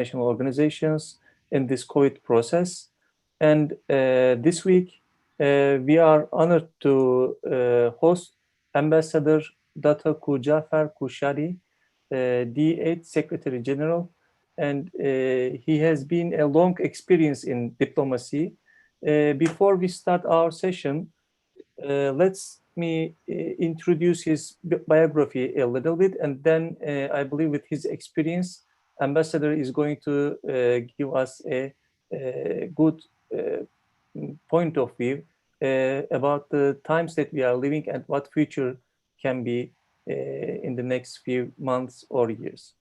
international organizations in this COVID process. And this week, we are honored to host Ambassador Dr. Jaafar Kushari, the 8th Secretary General, and he has been a long experience in diplomacy. Before we start our session, let's me introduce his biography a little bit, and then I believe with his experience, Ambassador is going to give us a good point of view about the times that we are living and what future can be in the next few months or years.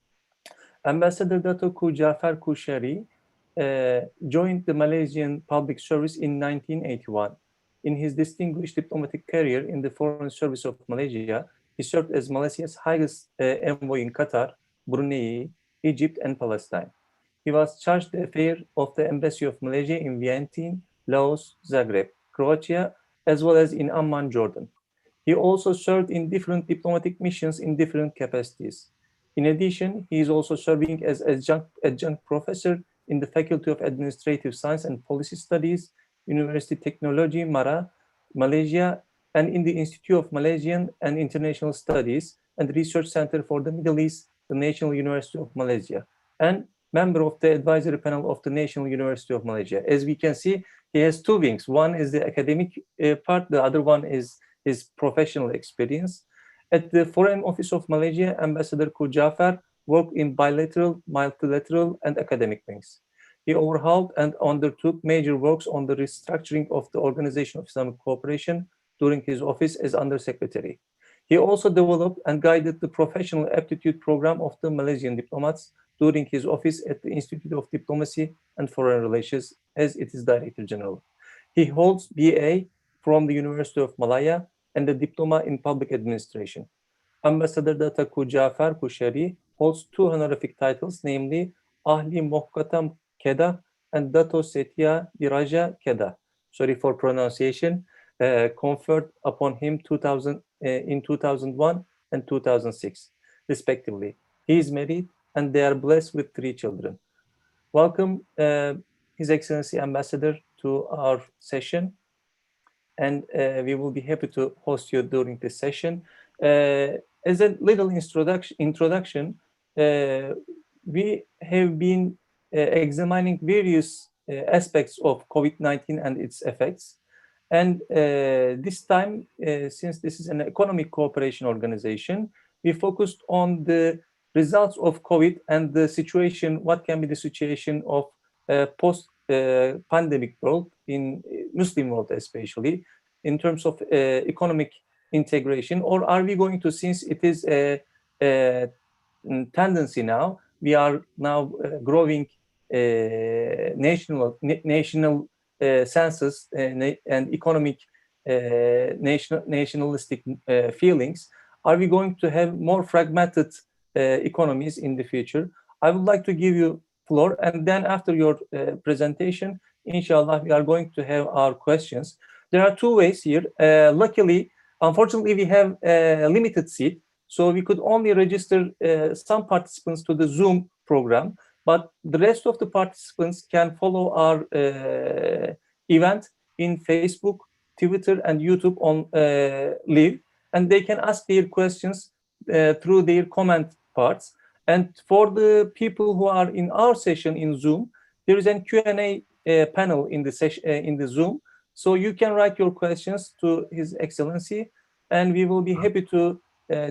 Ambassador Dato' Jaafar Kushari joined the Malaysian Public Service in 1981. In his distinguished diplomatic career in the Foreign Service of Malaysia, he served as Malaysia's highest envoy in Qatar, Brunei, Egypt, and Palestine. He was charged the affair of the Embassy of Malaysia in Vientiane, Laos, Zagreb, Croatia, as well as in Amman, Jordan. He also served in different diplomatic missions in different capacities. In addition, he is also serving as adjunct professor in the Faculty of Administrative Science and Policy Studies, University Technology, Mara, Malaysia, and in the Institute of Malaysian and International Studies and Research Center for the Middle East, the National University of Malaysia, and member of the advisory panel of the National University of Malaysia. As we can see, he has two wings. One is the academic part, the other one is his professional experience. At the Foreign Office of Malaysia, Ambassador Jaafar worked in bilateral, multilateral, and academic wings. He overhauled and undertook major works on the restructuring of the Organization of Islamic Cooperation during his office as Undersecretary. He also developed and guided the professional aptitude program of the Malaysian diplomats during his office at the Institute of Diplomacy and Foreign Relations as it is Director General. He holds BA from the University of Malaya and a diploma in public administration. Ambassador Dato' Jaafar Kushari holds two honorific titles, namely Ahli Mohkatam Kedah and Dato Setia Diraja Kedah. Sorry for pronunciation. Conferred upon him in 2001 and 2006, respectively. He is married and they are blessed with 3 children. Welcome, His Excellency Ambassador, to our session. And we will be happy to host you during this session. As a little introduction, we have been examining various aspects of COVID-19 and its effects. And this time, since this is an economic cooperation organization, we focused on the results of COVID and the situation, what can be the situation of post-pandemic world, in Muslim world especially, in terms of economic integration, or are we going to, since it is a tendency now, we are now growing national census and economic nationalistic feelings, are we going to have more fragmented economies in the future? I would like to give you floor, and then after your presentation, inshallah, we are going to have our questions. There are 2 ways here. Luckily, unfortunately, we have a limited seat, so we could only register some participants to the Zoom program, but the rest of the participants can follow our event in Facebook, Twitter, and YouTube on live, and they can ask their questions through their comment parts. And for the people who are in our session in Zoom, there is a Q&A panel in the session in the Zoom, so you can write your questions to His Excellency, and we will be happy to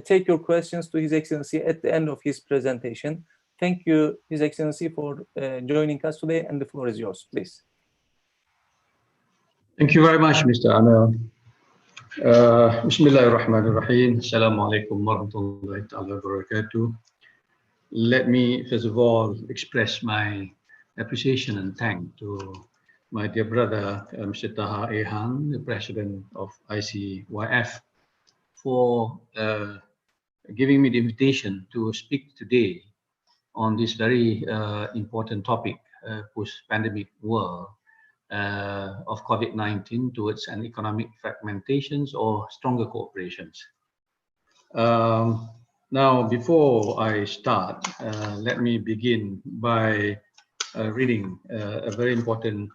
take your questions to His Excellency at the end of his presentation. Thank you, His Excellency, for joining us today, and the floor is yours, please. Thank you very much, Mr. Anil. Bismillahirrahmanirrahim. Assalamualaikum warahmatullahi wabarakatuh. Let me, first of all, express my appreciation and thanks to my dear brother, Mr. Taha Ehan, the President of ICYF, for giving me the invitation to speak today on this very important topic, post-pandemic world of COVID-19 towards an economic fragmentations or stronger cooperations. Now, before I start, let me begin by reading a very important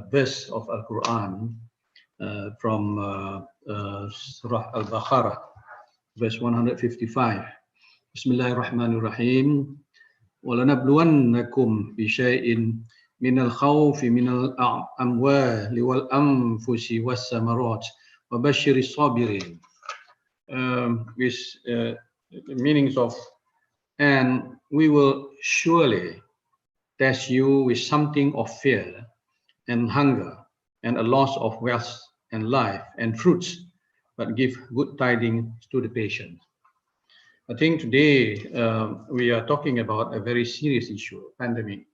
verse of Al-Quran from Surah Al-Baqarah, verse 155. Bismillahirrahmanirrahim. وَلَنَبْلُوَنَّكُمْ بِشَيْءٍ مِنَ الْخَوْفِ مِنَ الْأَمْوَالِ وَالْأَنْفُسِ وَالثَّمَرَاتِ وَبَشِّرِ الصَّابِرِينَ. With the meanings of, and we will surely test you with something of fear and hunger and a loss of wealth and life and fruits, but give good tidings to the patient. I think today we are talking about a very serious issue, pandemic,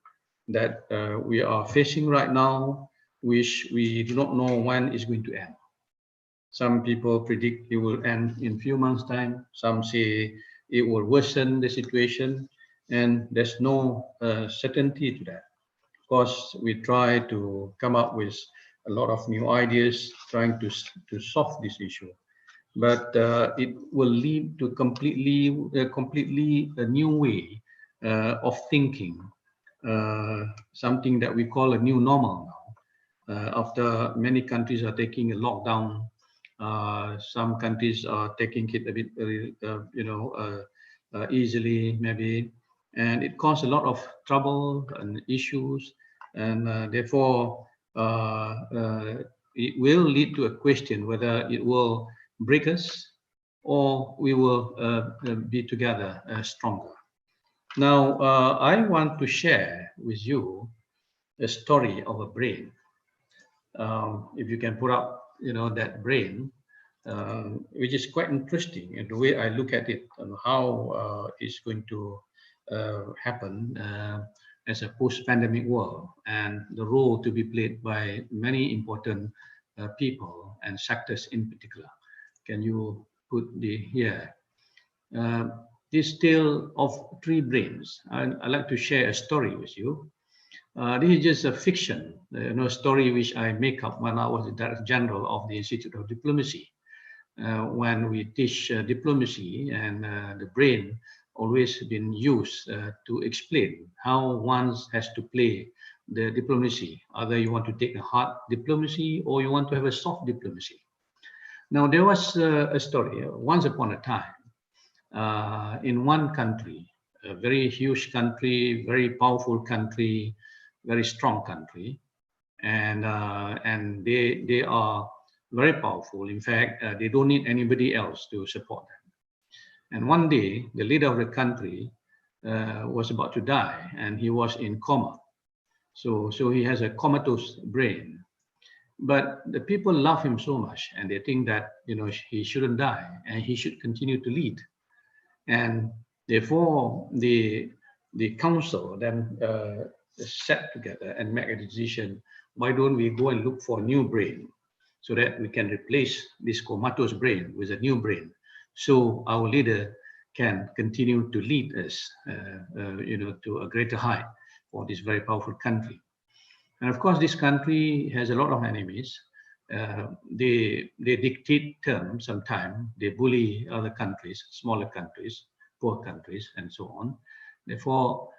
that we are facing right now, which we do not know when it's going to end. Some people predict it will end in a few months' time. Some say it will worsen the situation, and there's no certainty to that. Of course, we try to come up with a lot of new ideas, trying to solve this issue. But it will lead to completely a new way of thinking, something that we call a new normal now. After many countries are taking a lockdown, some countries are taking it a bit, easily maybe, and it caused a lot of trouble and issues, and therefore it will lead to a question whether it will break us or we will be together stronger. Now, I want to share with you a story of a brain. If you can put up, that brain, which is quite interesting in the way I look at it and how it's going to happen as a post-pandemic world, and the role to be played by many important people and sectors in particular. Can you put the here? This tale of three brains. I'd like to share a story with you. This is just a fiction, story which I make up when I was the Director General of the Institute of Diplomacy. When we teach diplomacy, and the brain always been used to explain how one has to play the diplomacy. Either you want to take a hard diplomacy or you want to have a soft diplomacy. Now, there was a story once upon a time in one country, a very huge country, very powerful country, very strong country, and they are very powerful. In fact, they don't need anybody else to support them. And one day, the leader of the country was about to die, and he was in coma. So he has a comatose brain. But the people love him so much, and they think that he shouldn't die, and he should continue to lead. And therefore, the council then sat together and make a decision. Why don't we go and look for a new brain, so that we can replace this comatose brain with a new brain, so our leader can continue to lead us, to a greater height for this very powerful country. And of course, this country has a lot of enemies. They dictate terms sometimes. They bully other countries, smaller countries, poor countries, and so on. Therefore,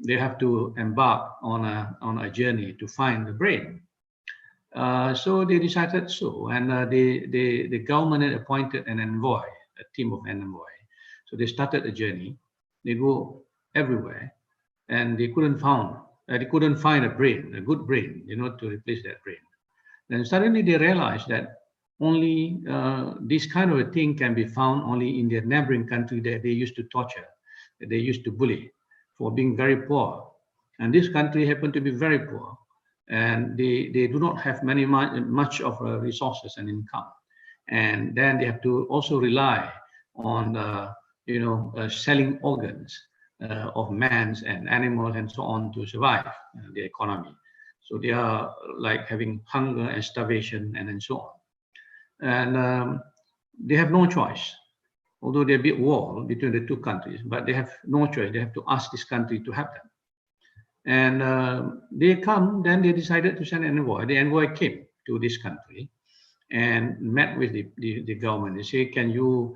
they have to embark on a journey to find the brain. So they decided so, and the government had appointed an envoy, a team of envoy. So they started a journey. They go everywhere, and they couldn't find a brain, a good brain, to replace that brain. Then suddenly they realized that only this kind of a thing can be found only in their neighboring country that they used to torture, that they used to bully for being very poor. And this country happened to be very poor, and they do not have much of resources and income. And then they have to also rely on selling organs of man and animals and so on to survive the economy. So they are like having hunger and starvation and so on. And they have no choice, although they're a bit war between the two countries, but they have no choice. They have to ask this country to help them. And they come, then they decided to send an envoy. The envoy came to this country, and met with the government. They say, can you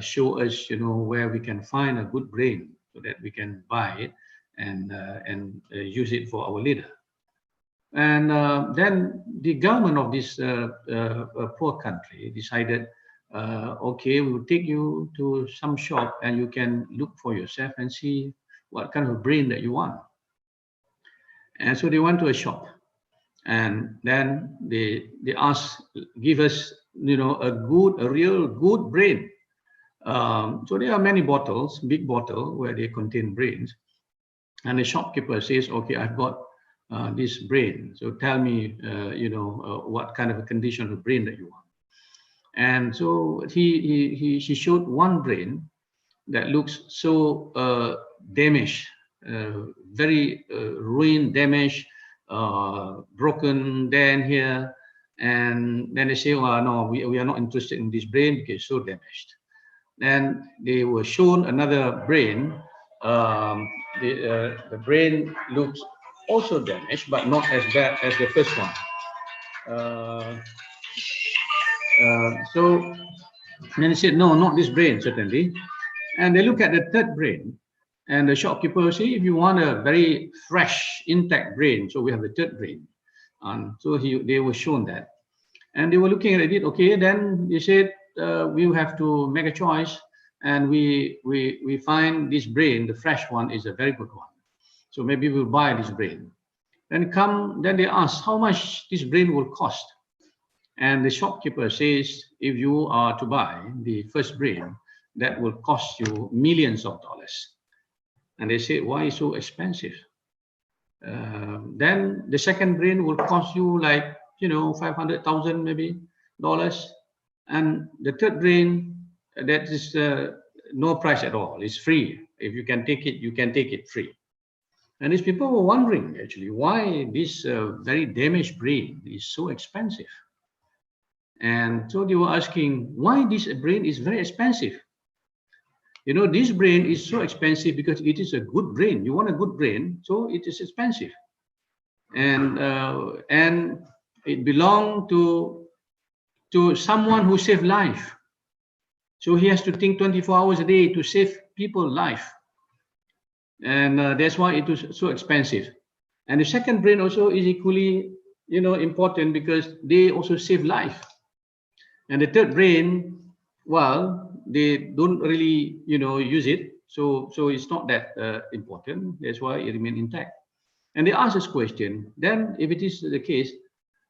show us, where we can find a good brain so that we can buy it and use it for our leader. And then the government of this poor country decided, okay, we will take you to some shop and you can look for yourself and see what kind of brain that you want. And so they went to a shop, and then they asked, give us, a real good brain. So there are many bottles, big bottle where they contain brains. And the shopkeeper says, okay, I've got this brain. So tell me, what kind of a condition of brain that you want. And so she showed one brain that looks so damaged, very ruined, damaged, broken there and here. And then they say, well, no, we are not interested in this brain because it's so damaged. And they were shown another brain. The brain looks also damaged, but not as bad as the first one. So then they said, no, not this brain, certainly. And they look at the third brain, and the shopkeeper will say, if you want a very fresh, intact brain, so we have the third brain. And so they were shown that. And they were looking at it, okay, then they said, we have to make a choice, and we find this brain, the fresh one, is a very good one. So maybe we'll buy this brain. Then they ask how much this brain will cost. And the shopkeeper says, if you are to buy the first brain, that will cost you millions of dollars. And they say, why so expensive? Then the second brain will cost you like, 500,000 maybe dollars. And the third brain, that is no price at all. It's free. If you can take it, you can take it free. And these people were wondering, actually, why this very damaged brain is so expensive. And so they were asking, why this brain is very expensive? This brain is so expensive because it is a good brain. You want a good brain, so it is expensive. And it belonged to someone who saved life. So he has to think 24 hours a day to save people's life. And that's why it was so expensive. And the second brain also is equally, important because they also save life. And the third brain, well, they don't really, use it. So it's not that important. That's why it remains intact. And they ask this question. Then if it is the case,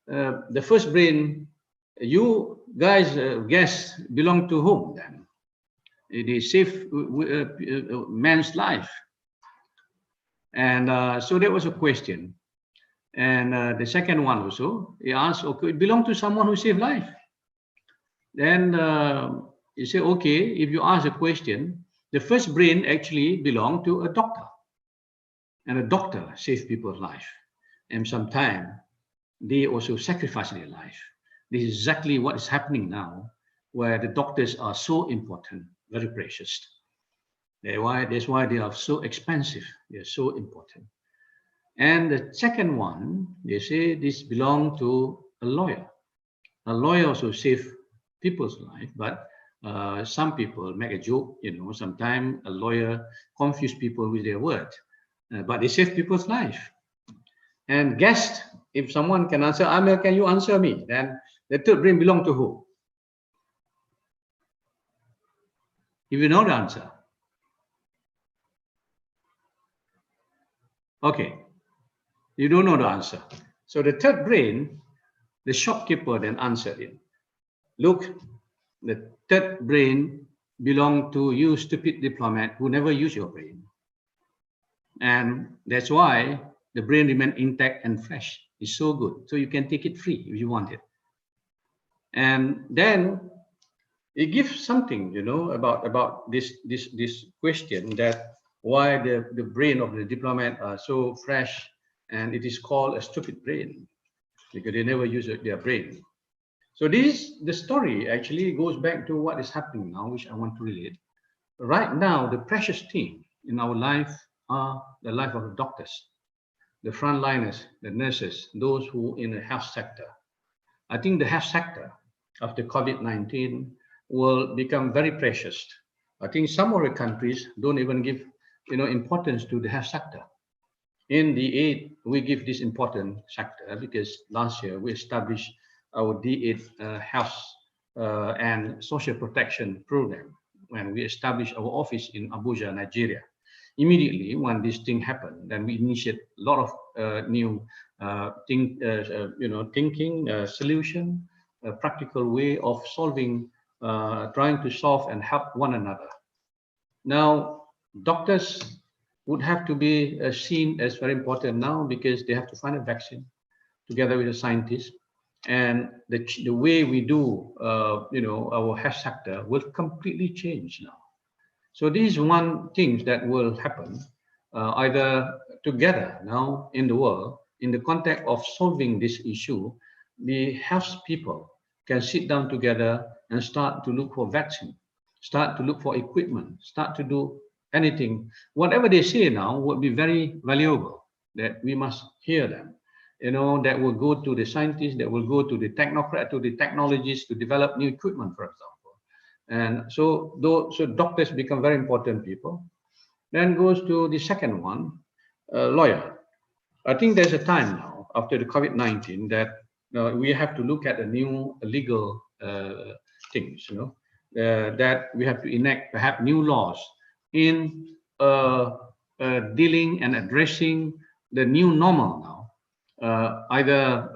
the first brain, you guys guess belong to whom then? They save man's life. And so that was a question. And the second one also, he asked, okay, it belongs to someone who saved life. Then you say, okay, if you ask a question, the first brain actually belonged to a doctor. And a doctor saves people's life. And sometimes they also sacrifice their life. This is exactly what is happening now, where the doctors are so important, very precious. That's why they are so expensive. They are so important. And the second one, they say this belongs to a lawyer. A lawyer also saves people's life, but some people make a joke, sometimes a lawyer confuses people with their words, but they save people's life. And guess, if someone can answer, Amir, can you answer me? Then the third brain belongs to who? If you know the answer. Okay, you don't know the answer. So the third brain, the shopkeeper then answered it. Look, the third brain belongs to you, stupid diplomat, who never use your brain. And that's why the brain remains intact and fresh. It's so good. So you can take it free if you want it. And then it gives something, about this question, that why the brain of the diplomat are so fresh, and it is called a stupid brain because they never use their brain. So the story actually goes back to what is happening now, which I want to relate. Right now, the precious thing in our life are the life of the doctors, the frontliners, the nurses, those who in the health sector. I think the health sector after COVID-19 will become very precious. I think some of the countries don't even give importance to the health sector. In D8, we give this important sector because last year we established our D8 health and social protection program when we established our office in Abuja, Nigeria. Immediately when this thing happened, then we initiate a lot of new thinking, solution, a practical way of solving, trying to solve and help one another. Now, doctors would have to be seen as very important now because they have to find a vaccine together with the scientists, and the way we do, our health sector will completely change now. So these one things that will happen either together now in the world in the context of solving this issue. The health people can sit down together and start to look for vaccine, start to look for equipment, start to do anything. Whatever they say now would be very valuable, that we must hear them. That will go to the scientists, that will go to the technocrat, to the technologists to develop new equipment, for example. And so doctors become very important people. Then goes to the second one, lawyer. I think there's a time now after the COVID-19 that we have to look at a new legal things, that we have to enact perhaps new laws in dealing and addressing the new normal now. Either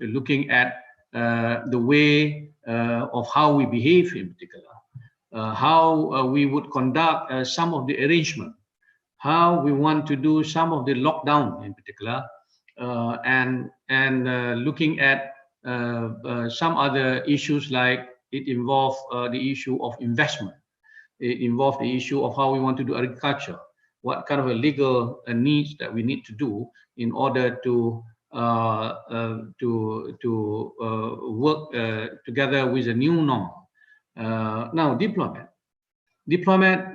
looking at the way of how we behave in particular, how we would conduct some of the arrangement, how we want to do some of the lockdown in particular, and looking at some other issues like it involves the issue of investment. It involves the issue of how we want to do agriculture, what kind of a legal needs that we need to do in order to work together with a new normal. Now, diplomat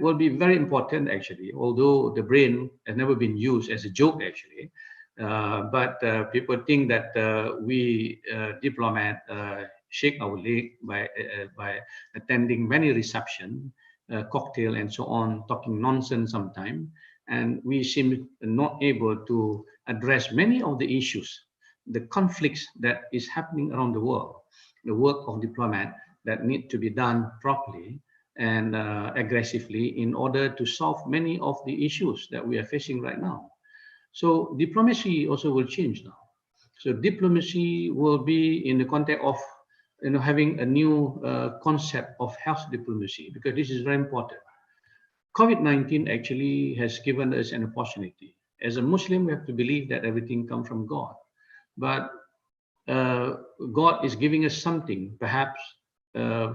will be very important actually, although the brain has never been used as a joke actually. But people think that we diplomat shake our leg by attending many receptions, cocktail and so on, talking nonsense sometimes, and we seem not able to address many of the issues, the conflicts that is happening around the world, the work of diplomat that need to be done properly and aggressively in order to solve many of the issues that we are facing right now. So diplomacy also will change now. So diplomacy will be in the context of having a new concept of health diplomacy, because this is very important. COVID-19 actually has given us an opportunity. As a Muslim, we have to believe that everything comes from God. But God is giving us something, perhaps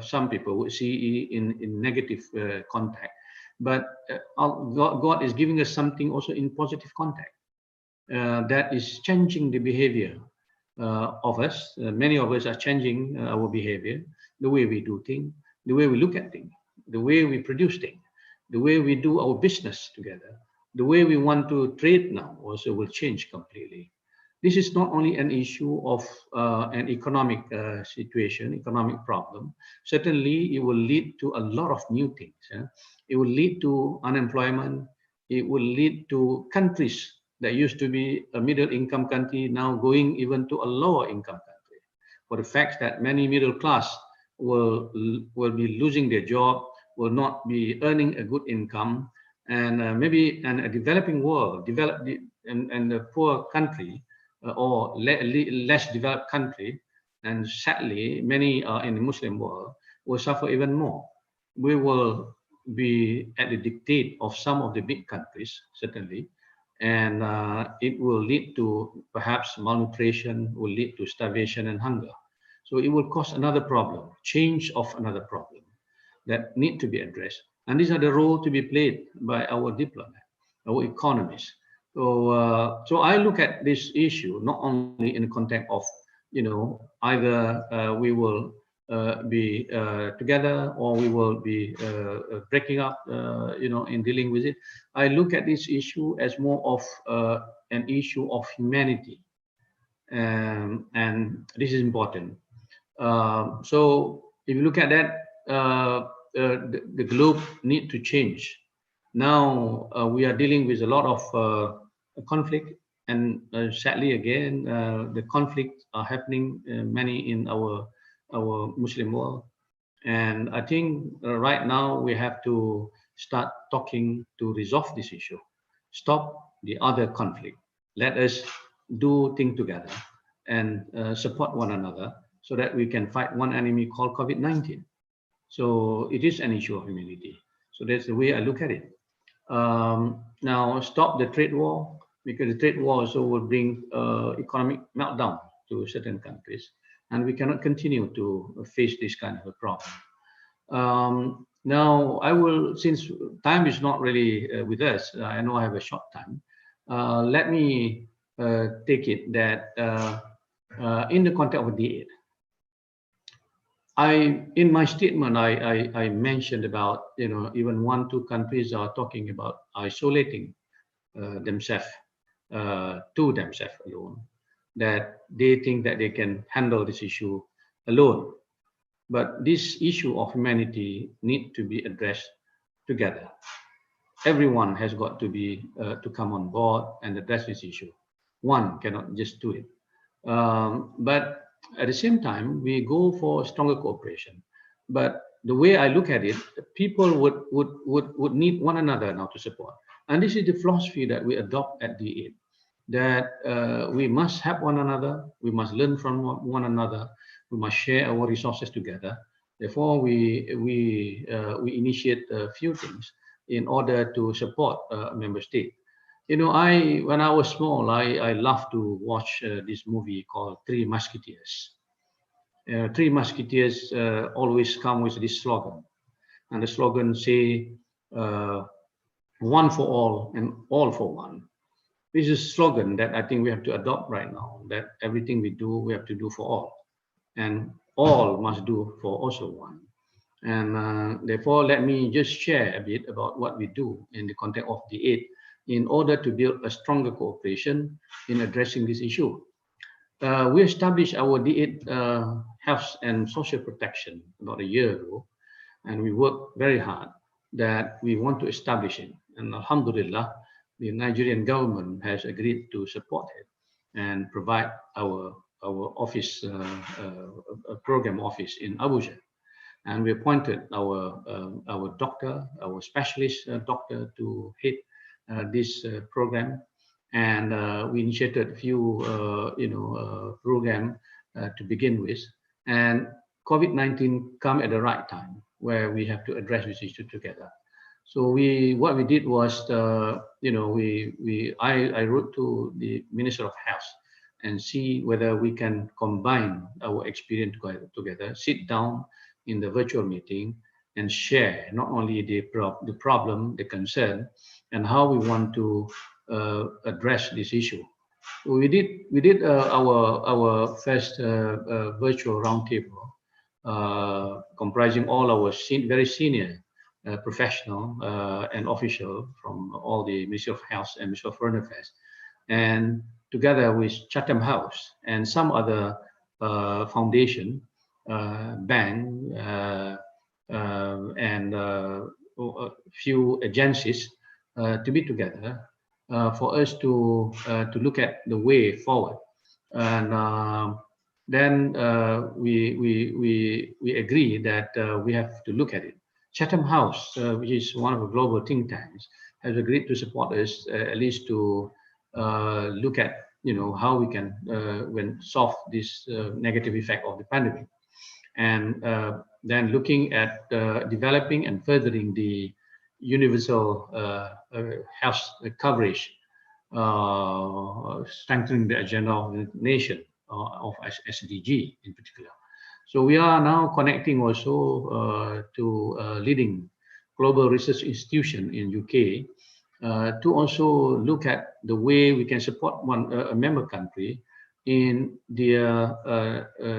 some people would see in negative context. But God is giving us something also in positive context that is changing the behavior of us. Many of us are changing our behavior, the way we do things, the way we look at things, the way we produce things, the way we do our business together, the way we want to trade now also will change completely. This is not only an issue of an economic situation, economic problem. Certainly, it will lead to a lot of new things. It will lead to unemployment. It will lead to countries that used to be a middle income country now going even to a lower income country, for the fact that many middle class will be losing their job, will not be earning a good income, and maybe a developing world, and a poor country or less developed country, and sadly many in the Muslim world will suffer even more. We will be at the dictate of some of the big countries, certainly, and it will lead to perhaps malnutrition, will lead to starvation and hunger. So it will cause another problem, change of another problem that need to be addressed. And these are the role to be played by our diplomat, our economists. So, so I look at this issue not only in the context of, either we will be together or we will be breaking up, in dealing with it. I look at this issue as more of an issue of humanity, and this is important. So if you look at that, the globe need to change. Now we are dealing with a lot of conflict, and sadly again, the conflicts are happening many in our Muslim world. And I think right now we have to start talking to resolve this issue, stop the other conflict. Let us do things together and support one another so that we can fight one enemy called COVID-19. So it is an issue of humanity. So that's the way I look at it. Now, stop the trade war, because the trade war also will bring economic meltdown to certain countries, and we cannot continue to face this kind of a problem. Now, I will, since time is not really with us, I know I have a short time. Let me take it that in the context of D8, in my statement, I mentioned about, even 1, 2 countries are talking about isolating themselves to themselves alone, that they think that they can handle this issue alone. But this issue of humanity need to be addressed together. Everyone has got to be to come on board and address this issue. One cannot just do it. But at the same time, we go for stronger cooperation. But the way I look at it, people would need one another now to support. And this is the philosophy that we adopt at D8, that we must help one another, we must learn from one another, we must share our resources together. Therefore, we initiate a few things in order to support a member state. When I was small, I loved to watch this movie called Three Musketeers. Three Musketeers always come with this slogan, and the slogan say, "One for all and all for one." This is a slogan that I think we have to adopt right now. That everything we do, we have to do for all, and all must do for also one. And therefore, let me just share a bit about what we do in the context of the aid in order to build a stronger cooperation in addressing this issue. We established our D8 health and social protection about a year ago, and we worked very hard that we want to establish it. And Alhamdulillah, the Nigerian government has agreed to support it and provide our office, program office in Abuja. And we appointed our doctor, our specialist doctor to head this program. And we initiated a few, program to begin with. And COVID-19 come at the right time where we have to address this issue together. So what we did was, I wrote to the Minister of Health and see whether we can combine our experience together, sit down in the virtual meeting and share not only the problem, the concern, and how we want to address this issue. We did our first virtual roundtable, comprising all our very senior professional and official from all the Ministry of Health and Ministry of Foreign Affairs, and together with Chatham House and some other foundation, bank, and a few agencies to be together for us to look at the way forward. And then we agree that we have to look at it. Chatham House, which is one of the global think tanks, has agreed to support us at least to look at how we can solve this negative effect of the pandemic, and then looking at developing and furthering the universal health coverage, strengthening the agenda of the nation, of SDG in particular. So we are now connecting also to leading global research institution in UK to also look at the way we can support a member country in their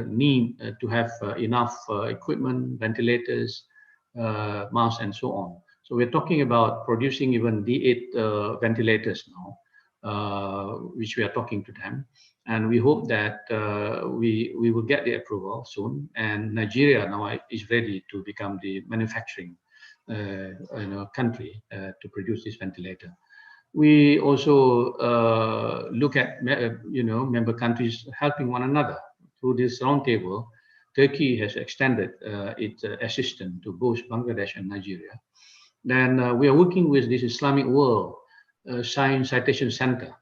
need to have enough equipment, ventilators, masks, and so on. So we're talking about producing even D8 ventilators now which we are talking to them. And we hope that we will get the approval soon. And Nigeria now is ready to become the manufacturing country to produce this ventilator. We also look at member countries helping one another through this roundtable. Turkey has extended its assistance to both Bangladesh and Nigeria. Then we are working with this Islamic World Science Citation Center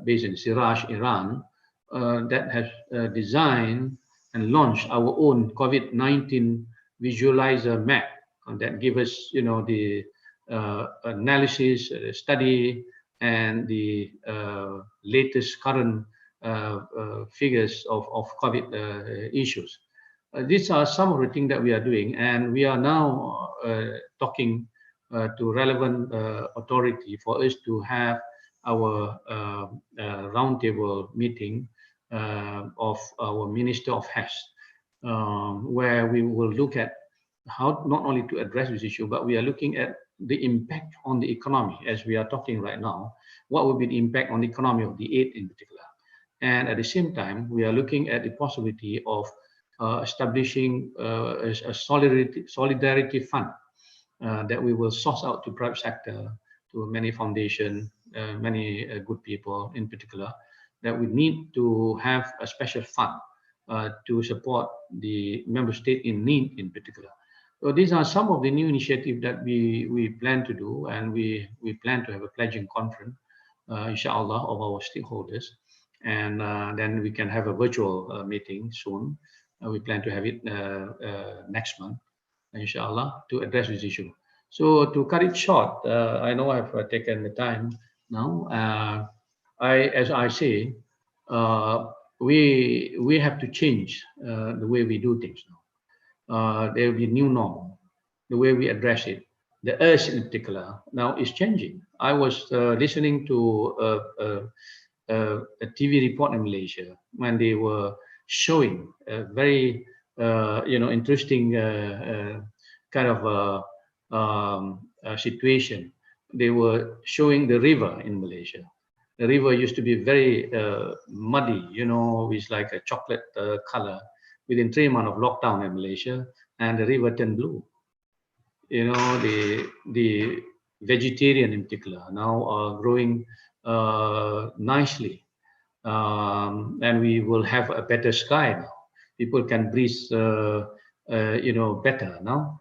based in Siraj, Iran, that has designed and launched our own COVID-19 visualizer map that gives us, the analysis, study, and the latest current figures of COVID issues. These are some of the things that we are doing, and we are now talking to relevant authority for us to have our roundtable meeting of our Minister of Health, where we will look at how not only to address this issue, but we are looking at the impact on the economy as we are talking right now. What will be the impact on the economy of the aid in particular? And at the same time, we are looking at the possibility of establishing a solidarity fund that we will source out to private sector, to many foundations, many good people in particular, that we need to have a special fund to support the member state in need in particular. So these are some of the new initiatives that we plan to do, and we plan to have a pledging conference, inshallah, of our stakeholders, and then we can have a virtual meeting soon. We plan to have it next month, inshallah, to address this issue. So to cut it short, I know I've taken the time now. As I say, we have to change the way we do things now. There will be new norm, the way we address it. The us in particular now is changing. I was listening to a TV report in Malaysia when they were showing a very interesting kind of situation. They were showing the river in Malaysia. The river used to be very muddy, with like a chocolate color. Within 3 months of lockdown in Malaysia, and the river turned blue. The vegetarian in particular now are growing nicely, and we will have a better sky now. People can breathe, better now.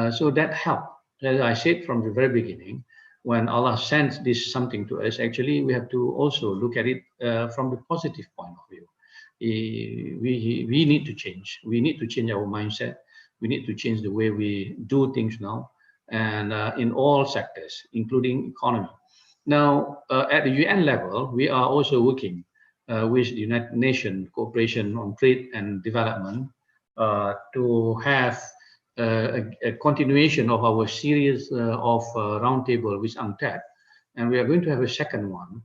So that helped. As I said from the very beginning, when Allah sends this something to us, actually we have to also look at it from the positive point of view. We need to change. We need to change our mindset. We need to change the way we do things now, and in all sectors, including economy. Now, at the UN level, we are also working with the United Nations Cooperation on Trade and Development to have a continuation of our series of roundtable with UNCTAD, and we are going to have a second one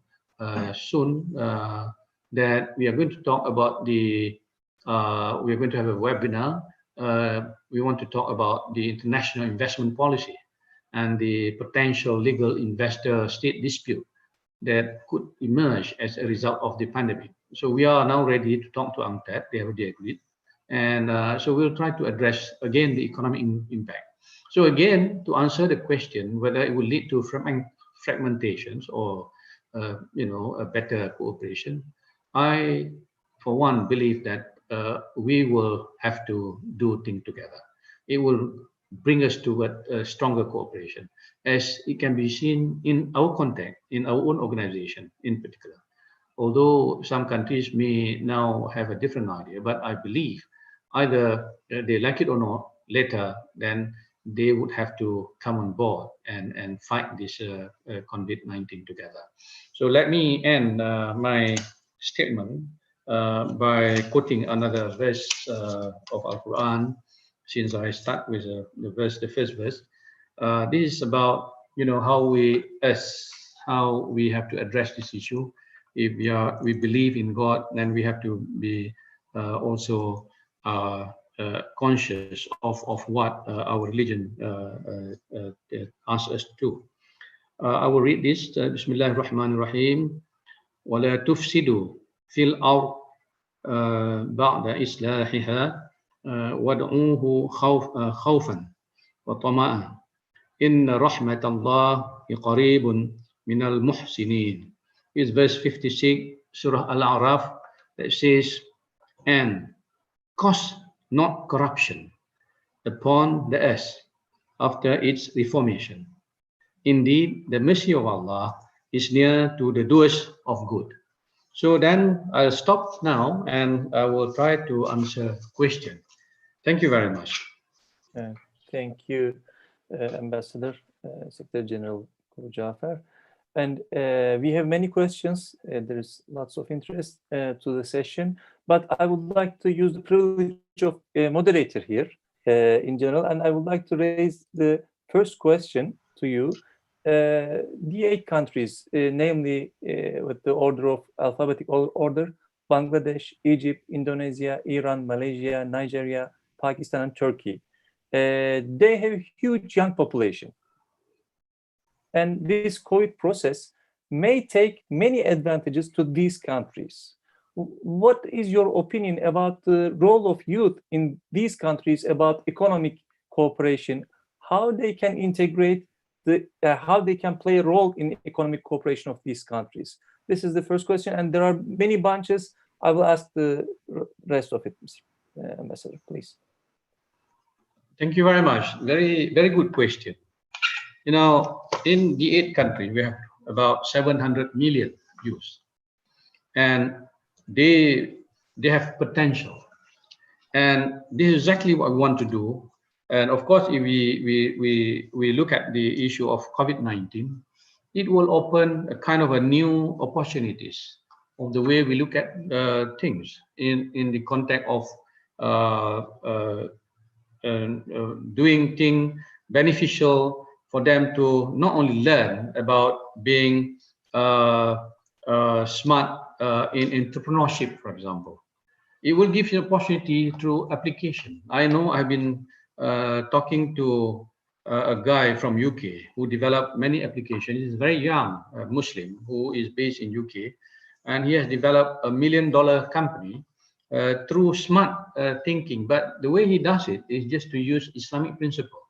soon. That we are going to talk about we are going to have a webinar. We want to talk about the international investment policy and the potential legal investor-state dispute that could emerge as a result of the pandemic. So we are now ready to talk to UNCTAD. They have already agreed. And so we'll try to address, again, the economic impact. So again, to answer the question, whether it will lead to fragmentations or, a better cooperation, I, for one, believe that we will have to do things together. It will bring us to a stronger cooperation, as it can be seen in our context, in our own organization in particular. Although some countries may now have a different idea, but I believe either they like it or not, later, then they would have to come on board and fight this COVID-19 together. So let me end my statement by quoting another verse of Al-Quran, since I start with the first verse. This is about how we have to address this issue. If we believe in God, then we have to be also conscious of what our religion asks us to do. I will read this. Bismillahir Rahmanir Rahim. ولا تفسدوا في الأرض بعد إصلاحها وادعوه خوفا وطمعا إن رحمة الله قريب من المحسنين. It's verse 56, Surah Al-A'raf, that says, and cause not corruption upon the earth after its reformation. Indeed, the mercy of Allah is near to the doers of good. So then I'll stop now and I will try to answer question. Thank you very much. Thank you, Ambassador, Secretary General Jaafar. And we have many questions. There is lots of interest to the session, but I would like to use the privilege of moderator here in general, and I would like to raise the first question to you. The 8 countries, namely with the order of alphabetic order, Bangladesh, Egypt, Indonesia, Iran, Malaysia, Nigeria, Pakistan, and Turkey. They have a huge young population. And this COVID process may take many advantages to these countries. What is your opinion about the role of youth in these countries about economic cooperation, how they can integrate, how they can play a role in economic cooperation of these countries? This is the first question, and there are many bunches. I will ask the rest of it, Mr. Ambassador, please. Thank you very much. Very, very good question. You know, in the 8 countries, we have about 700 million youth, and they have potential. And this is exactly what we want to do. And of course, if we look at the issue of COVID-19, it will open a kind of a new opportunities of the way we look at things in the context of doing things beneficial for them to not only learn about being smart in entrepreneurship, for example. It will give you an opportunity through application. I know I've been talking to a guy from UK who developed many applications. He's a very young Muslim who is based in UK, and he has developed $1 million company through smart thinking. But the way he does it is just to use Islamic principle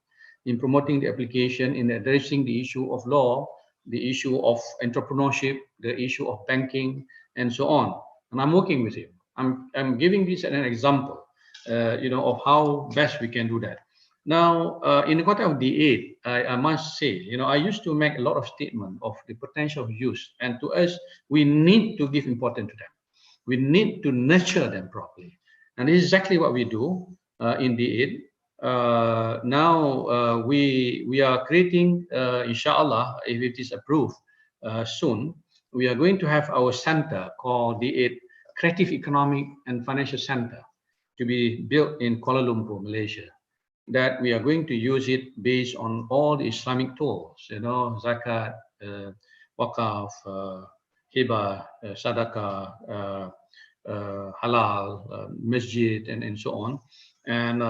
in promoting the application, in addressing the issue of law, the issue of entrepreneurship, the issue of banking, and so on. And I'm working with him. I'm giving this as an example, of how best we can do that. Now, in the context of the 8, I must say, I used to make a lot of statement of the potential of youth, and to us, we need to give importance to them. We need to nurture them properly, and this is exactly what we do in the 8. Now we are creating, inshallah, if it is approved soon, we are going to have our center called the 8 Creative Economic and Financial Center to be built in Kuala Lumpur, Malaysia. That we are going to use it based on all the Islamic tools, zakat, waqaf, hibah, sadaqah, halal, masjid, and so on. And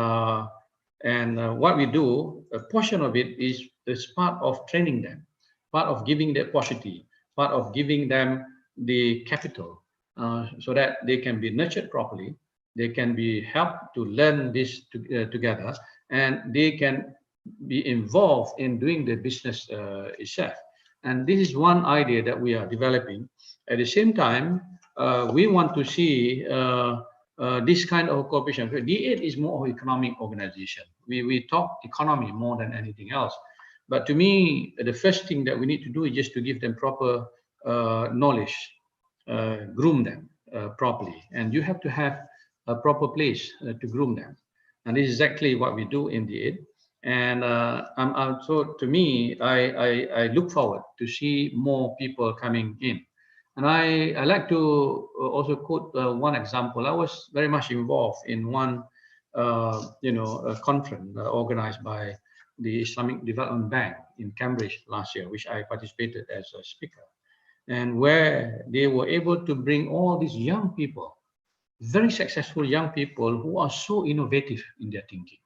what we do, a portion of it is part of training them, part of giving the opportunity, part of giving them the capital, so that they can be nurtured properly, they can be helped to learn this together, and they can be involved in doing the business itself. And this is one idea that we are developing. At the same time, we want to see this kind of cooperation. D8 is more of an economic organization. We talk economy more than anything else. But to me, the first thing that we need to do is just to give them proper knowledge, groom them properly. And you have to have a proper place to groom them. And this is exactly what we do in D8. And so to me, I look forward to see more people coming in. And I like to also quote one example. I was very much involved in one, a conference organized by the Islamic Development Bank in Cambridge last year, which I participated as a speaker, and where they were able to bring all these young people, very successful young people who are so innovative in their thinking.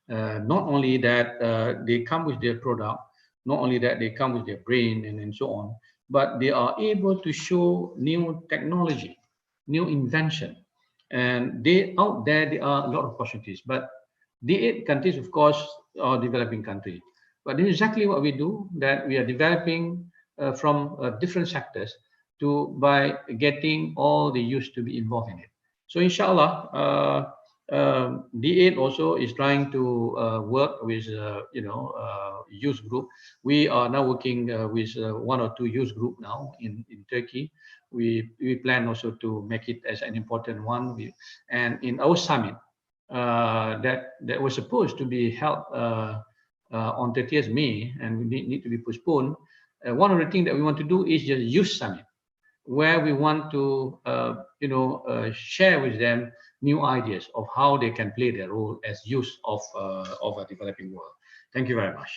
Not only that they come with their product, Not only that, they come with their brain and so on, but they are able to show new technology, new invention. And out there, there are a lot of opportunities. But the 8 countries, of course, are developing countries. But this is exactly what we do, that we are developing from different sectors by getting all the youth to be involved in it. So inshallah, D8 also is trying to work with youth group. We are now working with 1 or 2 youth group now in Turkey. We plan also to make it as an important one. And in our summit that was supposed to be held on 30th May, and we need to be postponed. One of the things that we want to do is just youth summit, where we want to share with them new ideas of how they can play their role as youth of a developing world. Thank you very much.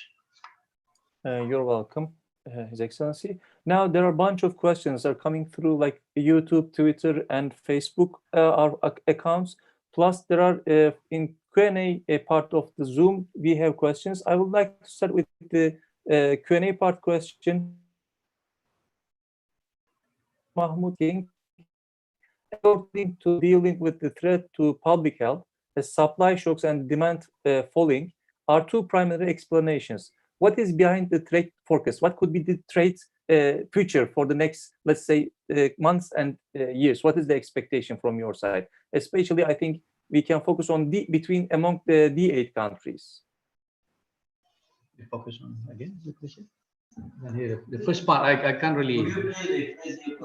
You're welcome, His Excellency. Now there are a bunch of questions that are coming through, like YouTube, Twitter, and Facebook our accounts. Plus, there are in Q&A part of the Zoom, we have questions. I would like to start with the Q&A part question. Mahmoud King, according to dealing with the threat to public health, as supply shocks and demand falling are 2 primary explanations. What is behind the trade forecast? What could be the trade future for the next, let's say, months and years? What is the expectation from your side? Especially, I think we can focus on among the D8 countries. You focus on again the question. The first part, I can't really. Could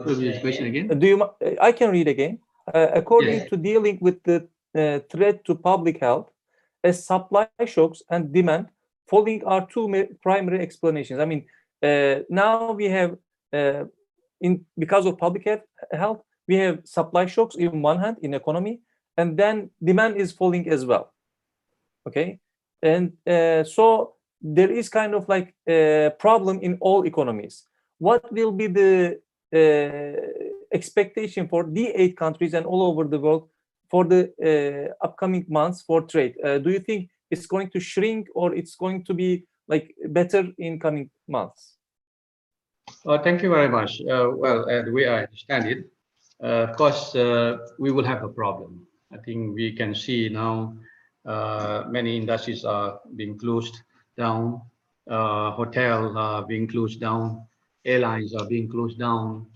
you read the question again? I can read again. According to dealing with the threat to public health, as supply shocks and demand falling are 2 primary explanations. I mean, now we have, because of public health, we have supply shocks in one hand in economy, and then demand is falling as well. Okay, and so there is kind of like a problem in all economies. What will be the expectation for D8 countries and all over the world for the upcoming months for trade? Do you think it's going to shrink, or it's going to be like better in coming months? Thank you very much. Well, the way I understand it, of course, we will have a problem. I think we can see now many industries are being closed down, hotels are being closed down, airlines are being closed down,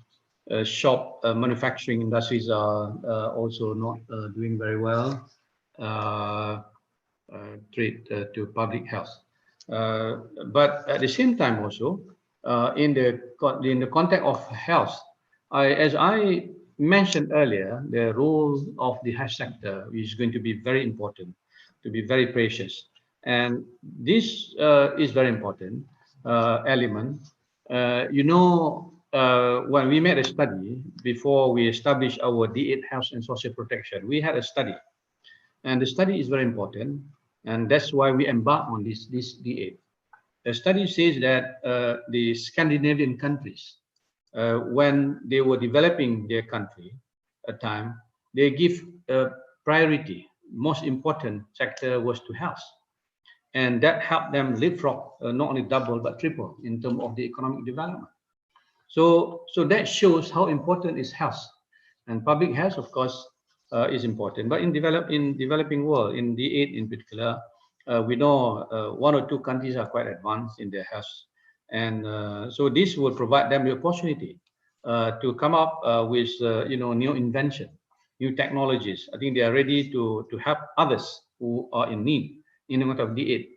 manufacturing industries are also not doing very well. Threat to public health. But at the same time also, in the context of health, as I mentioned earlier, the role of the health sector is going to be very important, to be very precious. And this is very important element. When we made a study before we established our D8 health and social protection, we had a study. And the study is very important. And that's why we embark on this D8. The study says that the Scandinavian countries, when they were developing their country at time, they give priority. Most important sector was to health. And that helped them leapfrog, not only double, but triple in terms of the economic development. So that shows how important is health. And public health, of course, is important. But in developing world, in D8 in particular, we know 1 or 2 countries are quite advanced in their health. And so this will provide them the opportunity to come up with new invention, new technologies. I think they are ready to help others who are in need in the matter of D8.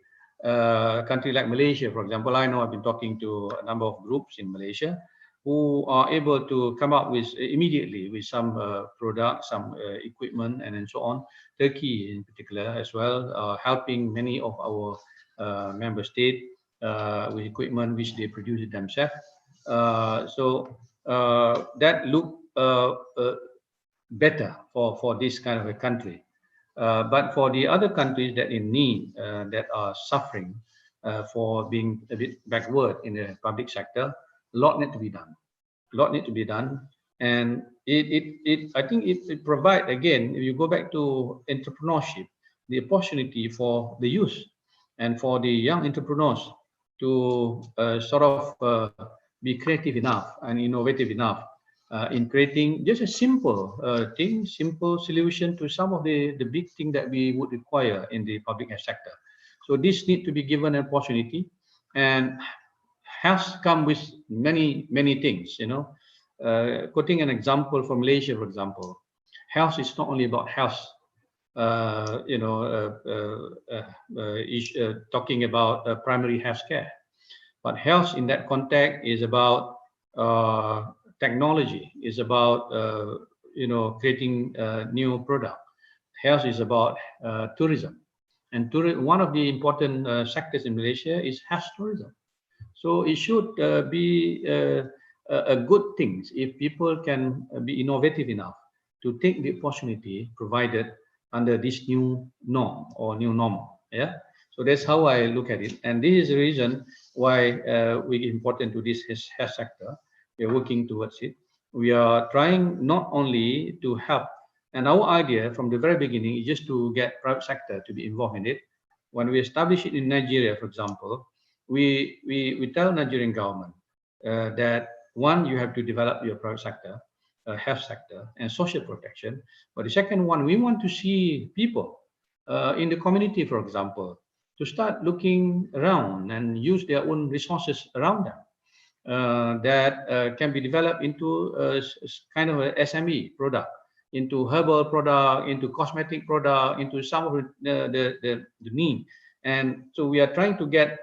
Country like Malaysia, for example, I know I've been talking to a number of groups in Malaysia who are able to come up with immediately with some products, some equipment, and so on. Turkey in particular as well, helping many of our member states with equipment which they produce themselves. So that look better for this kind of a country. But for the other countries that in need, that are suffering for being a bit backward in the public sector, a lot need to be done. A lot need to be done. And I think it provides, again, if you go back to entrepreneurship, the opportunity for the youth and for the young entrepreneurs to sort of be creative enough and innovative enough in creating just a simple thing, simple solution to some of the big thing that we would require in the public health sector. So this need to be given an opportunity, and has come with many things. Quoting an example from Malaysia, for example, health is not only about health. Talking about primary health care. But health in that context is about technology, is about creating new product. Health is about tourism, and one of the important sectors in Malaysia is health tourism. So it should be a good thing if people can be innovative enough to take the opportunity provided under this new norm or new normal. Yeah. So that's how I look at it, and this is the reason why we important to this health sector. We are working towards it. We are trying not only to help, and our idea from the very beginning is just to get private sector to be involved in it. When we establish it in Nigeria, for example, we tell Nigerian government that one, you have to develop your private sector, health sector, and social protection. But the second one, we want to see people in the community, for example, to start looking around and use their own resources around them that can be developed into kind of a SME product, into herbal product, into cosmetic product, into some of the need. And so we are trying to get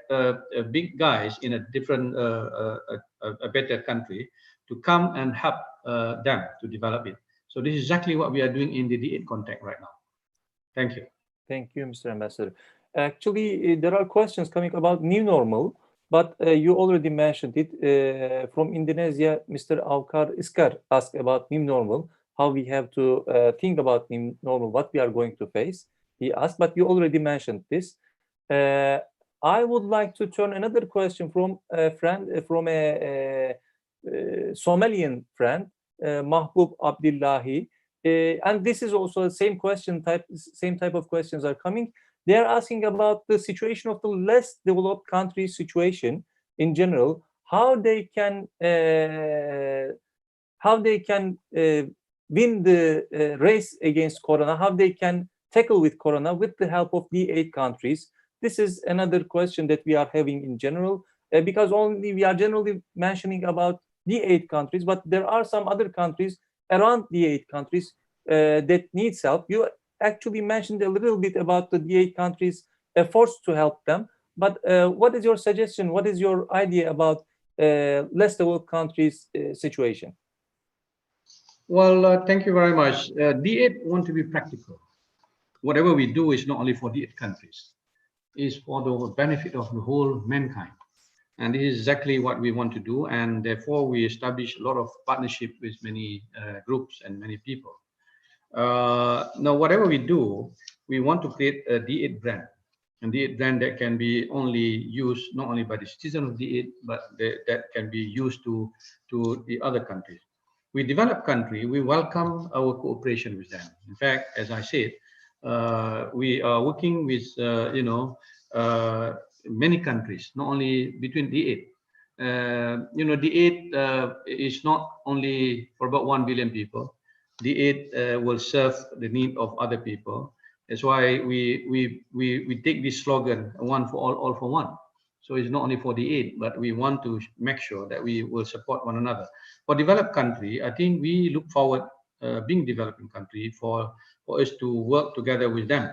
big guys in a different, a better country to come and help them to develop it. So this is exactly what we are doing in the D8 context right now. Thank you. Thank you, Mr. Ambassador. Actually, there are questions coming about new normal, but you already mentioned it. From Indonesia, Mr. Avkar Iskar asked about new normal, how we have to think about new normal, what we are going to face. He asked, but you already mentioned this. I would like to turn another question from a friend, from a Somalian friend, Mahbub Abdullahi. And this is also the same question type, same type of questions are coming. They are asking about the situation of the less developed countries situation in general, how they can win the race against Corona, how they can tackle with Corona with the help of D8 countries. This is another question that we are having in general, because only we are generally mentioning about D8 countries, but there are some other countries around D8 countries that needs help. You actually mentioned a little bit about the D8 countries' efforts to help them, but what is your suggestion? What is your idea about less developed countries' situation? Well, thank you very much. D8 want to be practical. Whatever we do is not only for D8 countries, it's for the benefit of the whole mankind. And this is exactly what we want to do. And therefore, we establish a lot of partnership with many groups and many people. Now, whatever we do, we want to create a D8 brand. And D8 brand that can be only used not only by the citizen of D8, but that can be used to the other countries. We develop country, we welcome our cooperation with them. In fact, as I said, we are working with, many countries, not only between D8. D8 is not only for about 1 billion people. D8 will serve the need of other people. That's why we take this slogan, one for all for one. So it's not only for D8, but we want to make sure that we will support one another. For developed country, I think we look forward, being developing country, for us to work together with them,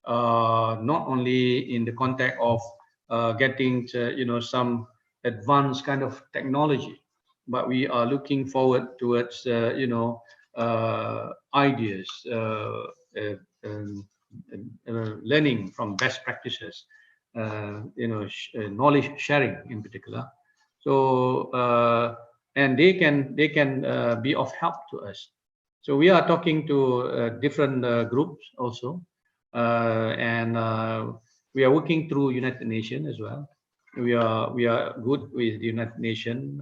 not only in the context of getting some advanced kind of technology, but we are looking forward towards ideas, learning from best practices, knowledge sharing in particular. So and they can be of help to us. So we are talking to different groups also, and we are working through United Nations as well. We are good with the United Nations.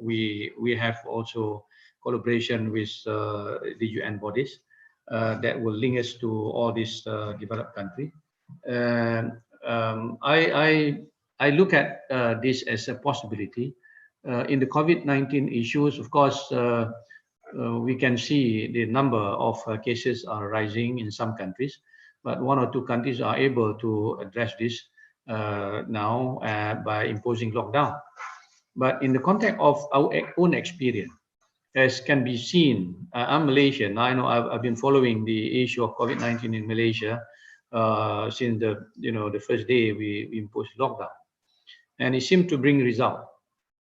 We have also collaboration with the UN bodies that will link us to all these developed countries. I look at this as a possibility. In the COVID-19 issues, of course, we can see the number of cases are rising in some countries, but one or two countries are able to address this now by imposing lockdown. But in the context of our own experience, as can be seen, I'm Malaysian. I know I've been following the issue of COVID-19 in Malaysia since the first day we imposed lockdown, and it seemed to bring result.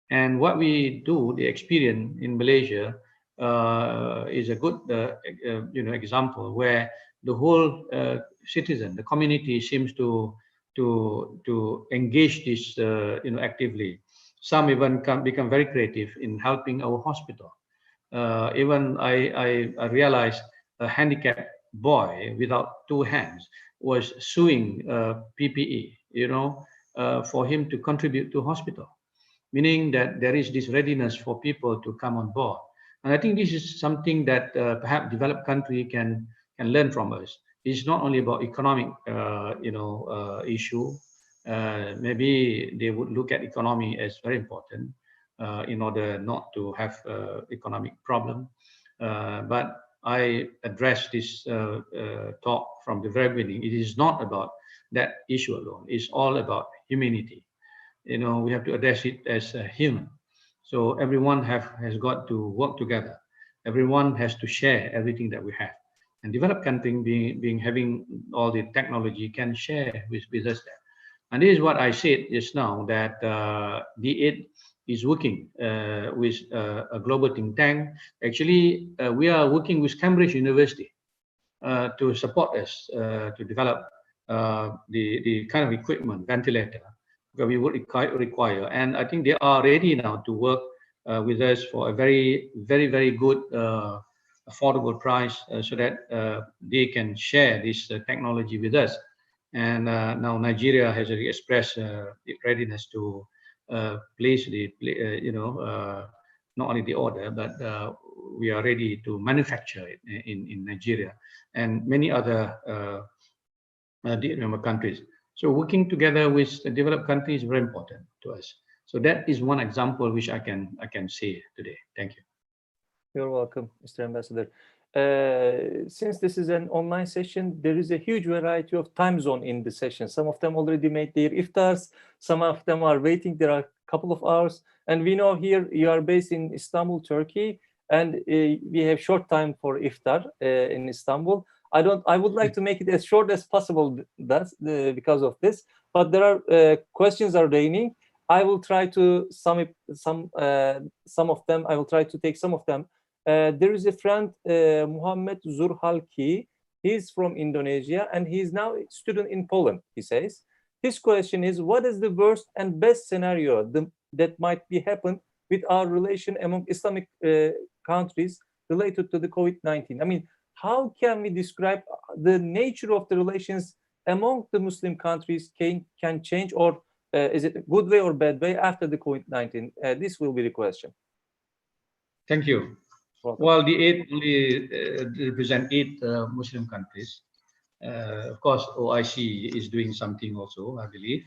And what we do, the experience in Malaysia, is a good example where the whole citizen, the community seems to engage this actively. Some even become very creative in helping our hospital. Even I realized a handicapped boy without two hands was suing PPE, for him to contribute to hospital, meaning that there is this readiness for people to come on board. And I think this is something that perhaps developed country can learn from us. It's not only about economic, issue. Maybe they would look at economy as very important in order not to have economic problem. But I address this talk from the very beginning. It is not about that issue alone. It's all about humanity. We have to address it as a human. So everyone has got to work together. Everyone has to share everything that we have. And developed country being having all the technology can share with us that. And this is what I said just now, that D8 is working with a global think tank. Actually, we are working with Cambridge University to support us to develop the kind of equipment, ventilator, that we would require. And I think they are ready now to work with us for a very, very, very good affordable price so that they can share this technology with us. And now Nigeria has already expressed readiness to place the, not only the order, but we are ready to manufacture it in Nigeria and many other countries. So working together with the developed countries is very important to us. So that is one example which I can say today. Thank you. You're welcome, Mr. Ambassador. Since this is an online session, there is a huge variety of time zone in the session. Some of them already made their iftars. Some of them are waiting. There are a couple of hours. And we know here you are based in Istanbul, Turkey, and we have short time for iftar in Istanbul. I would like to make it as short as possible because of this, but there are questions are raining. I will try to sum up some of them. I will try to take some of them. There is a friend, Muhammad Zurhalki. He's from Indonesia, and he's now a student in Poland, he says. His question is, what is the worst and best scenario that might be happen with our relation among Islamic countries related to the COVID-19? I mean, how can we describe the nature of the relations among the Muslim countries can change, or is it a good way or bad way after the COVID-19? This will be the question. Thank you. Welcome. Well, the 8 only represent 8 Muslim countries. Of course, OIC is doing something also, I believe.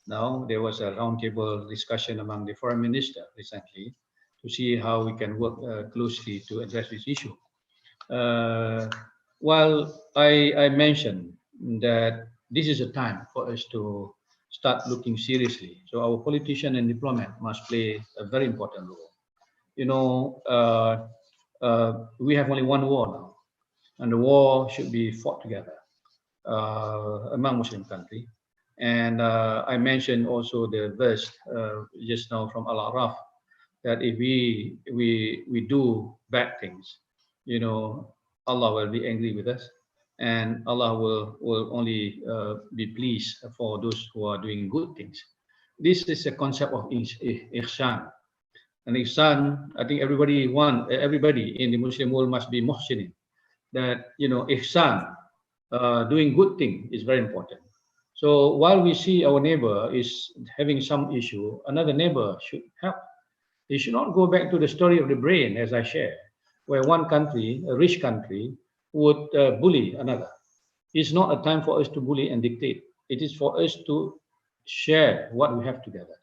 Now, there was a roundtable discussion among the foreign minister recently to see how we can work closely to address this issue. While I mentioned that this is a time for us to start looking seriously, so our politician and diplomat must play a very important role. We have only one war now, and the war should be fought together among Muslim countries. And I mentioned also the verse just now from Al-Araf, that if we do bad things, Allah will be angry with us, and Allah will only be pleased for those who are doing good things. This is a concept of ihsan. And ihsan, I think everybody in the Muslim world must be muhsinin. That ihsan, doing good thing is very important. So while we see our neighbor is having some issue, another neighbor should help. They should not go back to the story of the brain, as I share, where one country, a rich country, would bully another. It's not a time for us to bully and dictate. It is for us to share what we have together,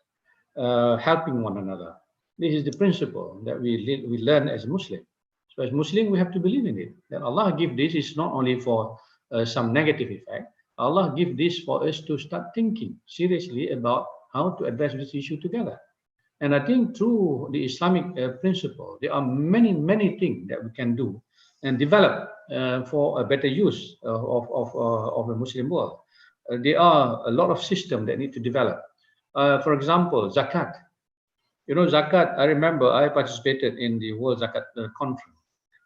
helping one another. This is the principle that we learn as Muslim. So as Muslim, we have to believe in it. That Allah give this is not only for some negative effect. Allah give this for us to start thinking seriously about how to address this issue together. And I think through the Islamic principle, there are many things that we can do and develop for a better use of the Muslim world. There are a lot of systems that need to develop. For example, zakat. You know, zakat, I remember I participated in the World Zakat Conference.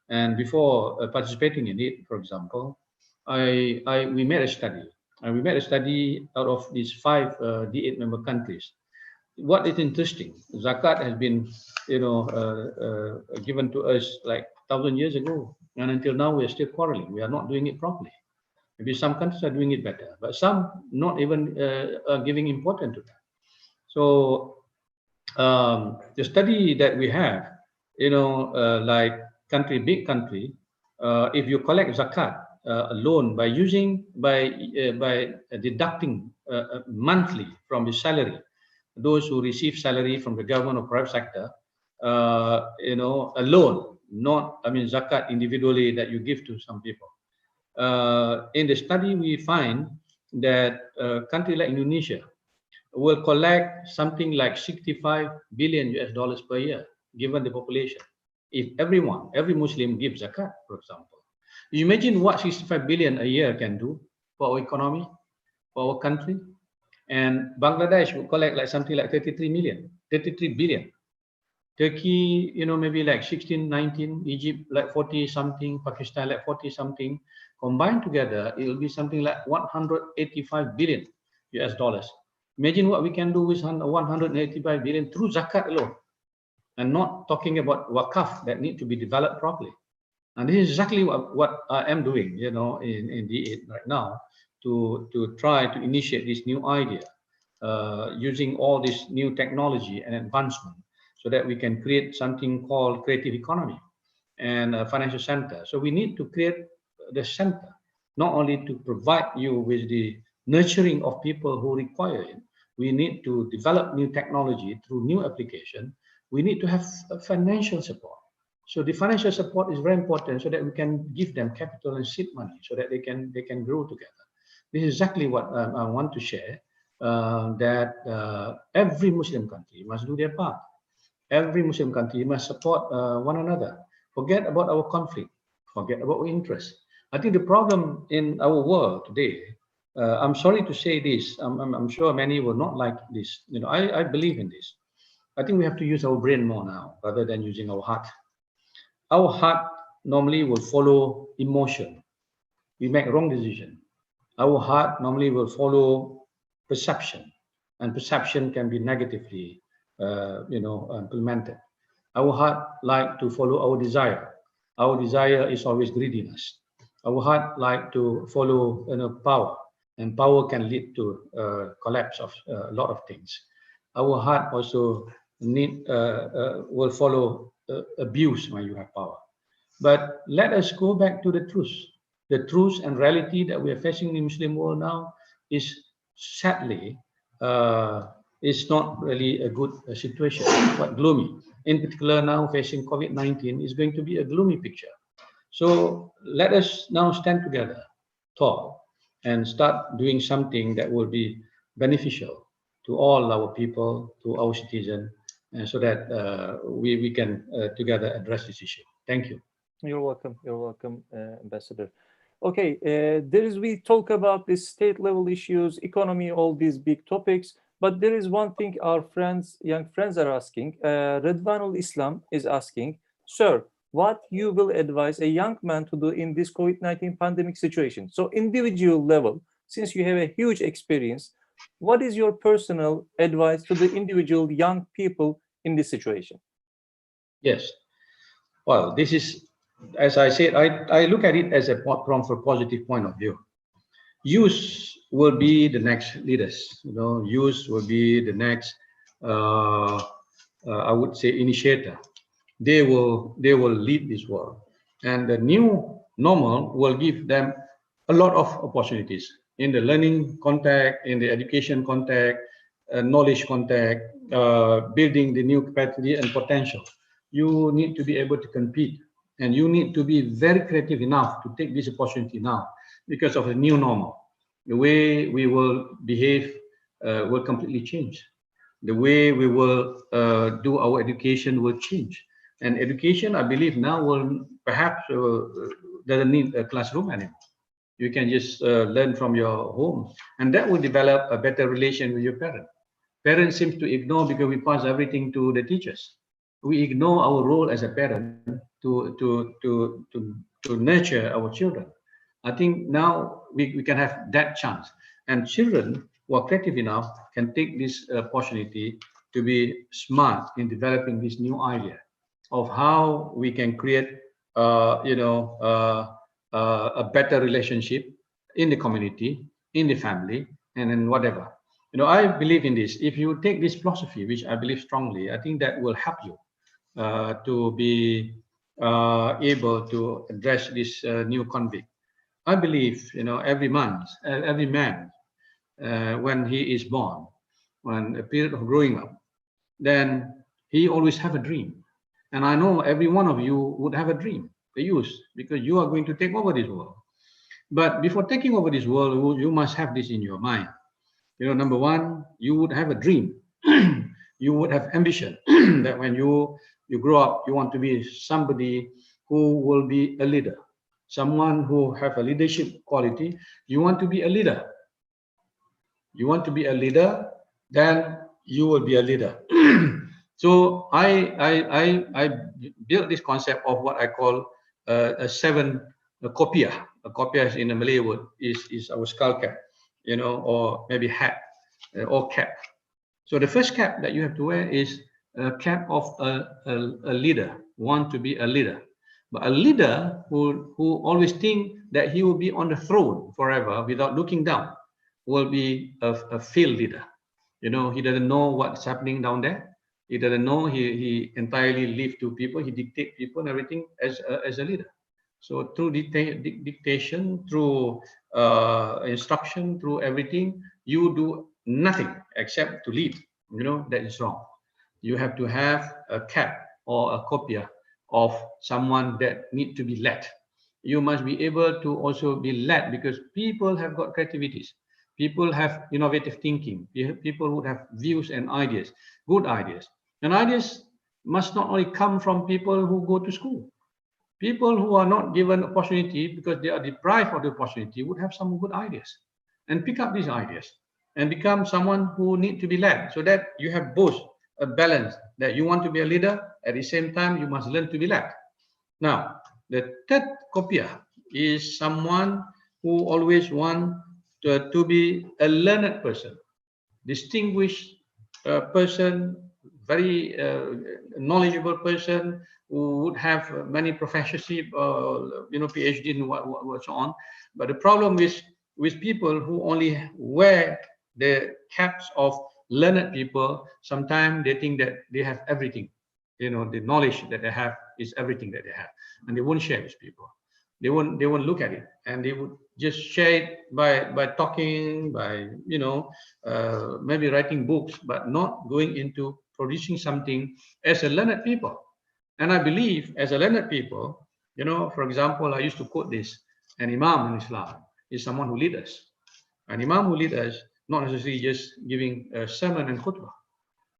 And before participating in it, for example, we made a study. And we made a study out of these 5 D8 member countries. What is interesting, zakat has been, given to us like 1,000 years ago, and until now we are still quarreling. We are not doing it properly. Maybe some countries are doing it better, but some not even are giving importance to that. So the study that we have, like big country, if you collect zakat alone by deducting monthly from the salary, those who receive salary from the government or private sector, alone, not, zakat individually that you give to some people. In the study, we find that a country like Indonesia will collect something like 65 billion US dollars per year, given the population. If every Muslim gives zakat, for example, you imagine what 65 billion a year can do for our economy, for our country. And Bangladesh will collect like something like 33 billion. Turkey, maybe like 16, 19, Egypt like 40 something, Pakistan like 40 something. Combined together, it will be something like 185 billion US dollars. Imagine what we can do with 185 billion through zakat alone, and not talking about wakaf that need to be developed properly. And this is exactly what I am doing, in D8 right now, to try to initiate this new idea, using all this new technology and advancement, so that we can create something called creative economy and a financial center. So we need to create the center, not only to provide you with the nurturing of people who require it. We need to develop new technology through new application. We need to have financial support. So the financial support is very important, so that we can give them capital and seed money, so that they can grow together. This is exactly what I want to share. That every Muslim country must do their part. Every Muslim country must support one another. Forget about our conflict. Forget about our interests. I think the problem in our world today, I'm sorry to say this, I'm sure many will not like this. I believe in this. I think we have to use our brain more now, rather than using our heart. Our heart normally will follow emotion. We make wrong decision. Our heart normally will follow perception, and perception can be negatively, implemented. Our heart like to follow our desire. Our desire is always greediness. Our heart like to follow, power, and power can lead to collapse of a lot of things. Our heart also will follow abuse when you have power. But let us go back to the truth. The truth and reality that we are facing in the Muslim world now is, sadly, is not really a good situation, but gloomy. In particular, now facing COVID-19 is going to be a gloomy picture. So let us now stand together, talk, and start doing something that will be beneficial to all our people, to our citizens, so that we can together address this issue. Thank you. You're welcome. You're welcome, Ambassador. Okay, we talk about the state level issues, economy, all these big topics, but there is one thing our young friends are asking. Redwanul Islam is asking, sir, what you will advise a young man to do in this COVID-19 pandemic situation? So individual level, since you have a huge experience, what is your personal advice to the individual young people in this situation? Yes. Well, this is, as I said, I look at it as from a positive point of view. Youth will be the next leaders. Youth will be the next, I would say, initiator. They will lead this world, and the new normal will give them a lot of opportunities. in the learning context, in the education context, knowledge context, building the new capacity and potential. You need to be able to compete, and you need to be very creative enough to take this opportunity now because of the new normal. The way we will behave will completely change. The way we will do our education will change. And education, I believe, now will perhaps doesn't need a classroom anymore. You can just learn from your home, and that will develop a better relation with your parents. Parents seem to ignore because we pass everything to the teachers. We ignore our role as a parent to nurture our children. I think now we can have that chance, and children who are creative enough can take this opportunity to be smart in developing this new idea of how we can create, a better relationship in the community, in the family, and in whatever. I believe in this. If you take this philosophy, which I believe strongly, I think that will help you to be able to address this new conflict. I believe, every month, every man, when he is born, when a period of growing up, then he always have a dream. And I know every one of you would have a dream, a use, because you are going to take over this world. But before taking over this world, you must have this in your mind. Number one, you would have a dream. You would have ambition that when you grow up, you want to be somebody who will be a leader, someone who have a leadership quality. You want to be a leader. You want to be a leader, then you will be a leader. So I built this concept of what I call a seven kopiah. A kopiah in the Malay word is our skull cap, or maybe hat or cap. So the first cap that you have to wear is a cap of a leader, want to be a leader. But a leader who always think that he will be on the throne forever without looking down will be a failed leader. He doesn't know what's happening down there. He doesn't know. He entirely leave to people. He dictate people and everything as a leader. So through dictation, through instruction, through everything, you do nothing except to lead. That is wrong. You have to have a cap or a copia of someone that need to be led. You must be able to also be led because people have got creativities. People have innovative thinking. People would have views and ideas, good ideas. And ideas must not only come from people who go to school. People who are not given opportunity because they are deprived of the opportunity would have some good ideas and pick up these ideas and become someone who need to be led, so that you have both a balance, that you want to be a leader, at the same time you must learn to be led. Now, the third kopiah is someone who always want to be a learned person, distinguished person, very knowledgeable person who would have many professorship, PhD and what so on. But the problem with people who only wear the caps of learned people, sometimes they think that they have everything. The knowledge that they have is everything that they have, and they won't share with people. They won't look at it, and they would just share it by talking, by maybe writing books, but not going into producing something as a learned people. And I believe as a learned people, for example, I used to quote this: an imam in Islam is someone who leads us. An imam who leads us, not necessarily just giving a sermon and khutbah,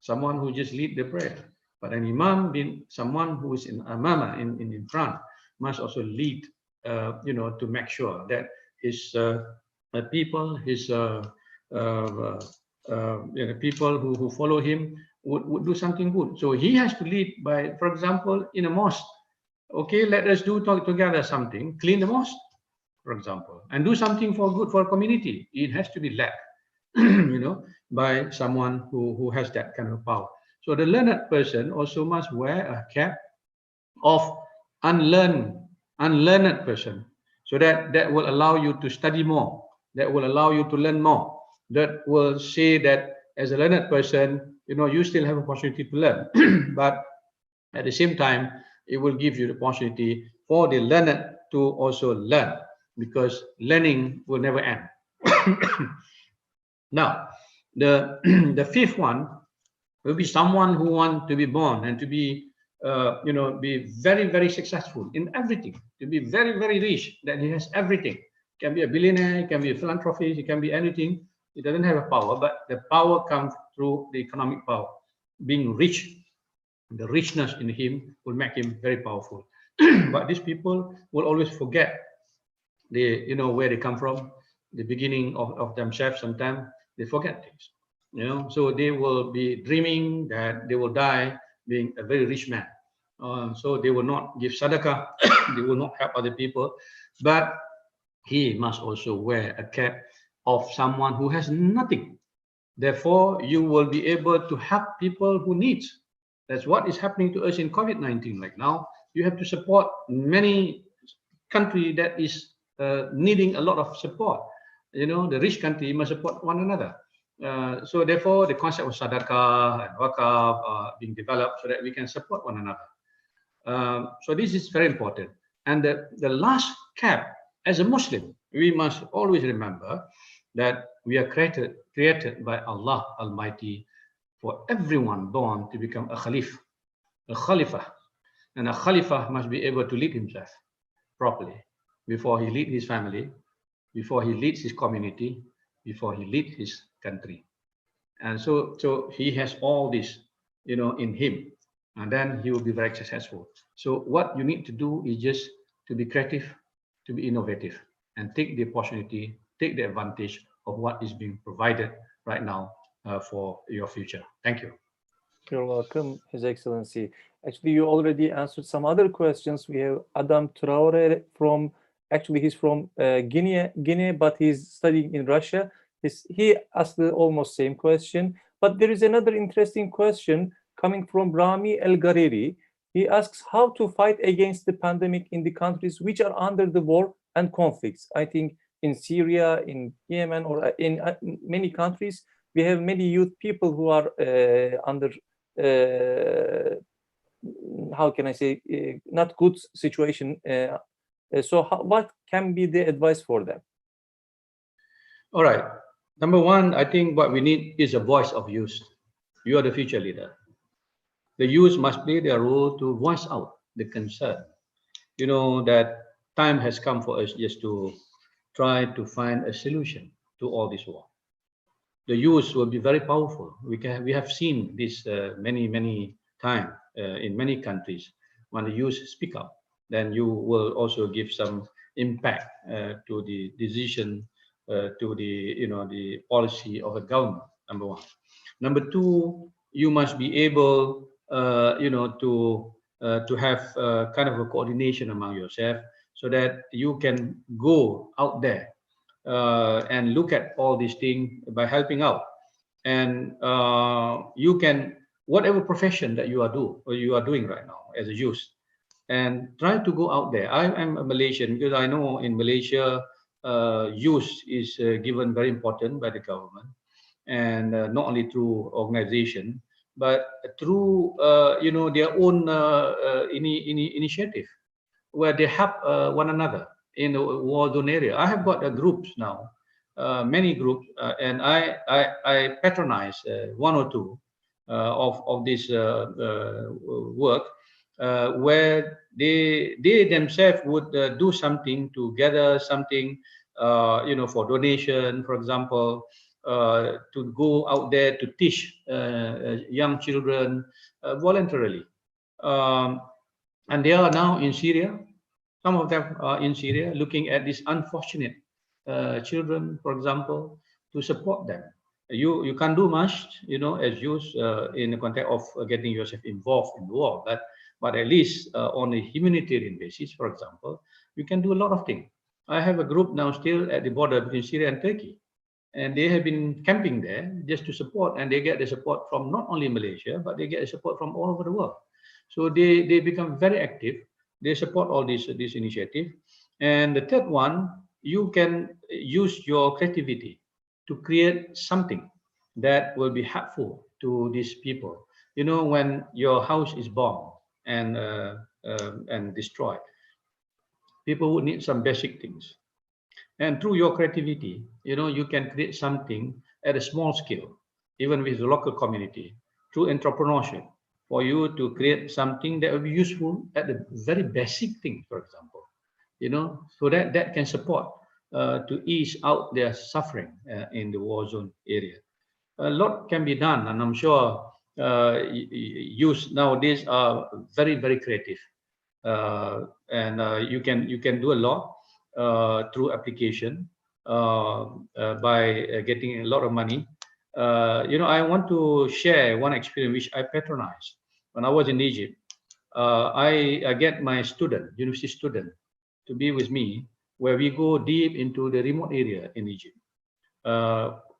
someone who just lead the prayer. But an imam being someone who is in amama, in front, must also lead, to make sure that his people, his people who follow him would do something good. So he has to lead by, for example, in a mosque. Okay, let us do together something, clean the mosque, for example, and do something for good for community. It has to be led, by someone who has that kind of power. So the learned person also must wear a cap of unlearned person, so that will allow you to study more, that will allow you to learn more, that will say that as a learned person, you still have opportunity to learn, but at the same time, it will give you the opportunity for the learned to also learn, because learning will never end. Now, the the fifth one will be someone who want to be born and to be, be very, very successful in everything, to be very, very rich, that he has everything. Can be a billionaire, can be a philanthropist, it can be anything. It doesn't have a power, but the power comes through the economic power. Being rich, the richness in him will make him very powerful. But these people will always forget where they come from, the beginning of themselves. Sometimes they forget things, so they will be dreaming that they will die being a very rich man. So they will not give sadaqah, they will not help other people, but he must also wear a cap of someone who has nothing. Therefore, you will be able to help people who need. That's what is happening to us in COVID-19 right now. You have to support many country that is needing a lot of support. The rich country must support one another. So therefore, the concept of sadaqah and wakaf are being developed so that we can support one another. So this is very important. And the last cap, as a Muslim, we must always remember that we are created by Allah Almighty for everyone born to become a Khalifah. And a Khalifah must be able to lead himself properly before he leads his family, before he leads his community, before he leads his country. And so he has all this, in him, and then he will be very successful. So what you need to do is just to be creative, to be innovative, and take the opportunity, take the advantage of what is being provided right now for your future. Thank you. You're welcome, His Excellency. Actually, you already answered some other questions. We have Adam Traore from, actually he's from Guinea, but he's studying in Russia. He asked the almost same question, but there is another interesting question coming from Rami El Gariri. He asks how to fight against the pandemic in the countries which are under the war and conflicts. I think in Syria, in Yemen, or in many countries, we have many youth people who are under how can I say, not good situation. So what can be the advice for them? All right. Number one, I think what we need is a voice of youth. You are the future leader. The youth must play their role to voice out the concern. That time has come for us just to try to find a solution to all this war. The youth will be very powerful. We have seen this many times in many countries. When the youth speak up, then you will also give some impact to the decision, to the policy of a government. Number one. Number two, you must be able to have kind of a coordination among yourself, so that you can go out there and look at all these things by helping out. And you can, whatever profession that you are doing right now as a youth, and try to go out there. I am a Malaysian, because I know in Malaysia, youth is given very important by the government, and not only through organization, but through their own initiative, where they help one another in the war zone area. I have got groups now, many groups, and I patronize one or two of this work, where they themselves would do something to gather something, for donation, for example, to go out there to teach young children voluntarily. And they are now in Syria. Some of them are in Syria, looking at these unfortunate children, for example, to support them. You can't do much, as youth, in the context of getting yourself involved in the war, but at least on a humanitarian basis, for example, you can do a lot of things. I have a group now still at the border between Syria and Turkey, and they have been camping there just to support, and they get the support from not only Malaysia, but they get the support from all over the world. So they become very active. They support all this initiative. And the third one, you can use your creativity to create something that will be helpful to these people. When your house is bombed and destroyed, people would need some basic things. And through your creativity, you can create something at a small scale, even with the local community, through entrepreneurship, for you to create something that will be useful at the very basic thing, for example, so that can support to ease out their suffering in the war zone area. A lot can be done, and I'm sure youth nowadays are very, very creative, and you can do a lot through application by getting a lot of money. I want to share one experience which I patronized when I was in Egypt. I get my university student, to be with me, where we go deep into the remote area in Egypt.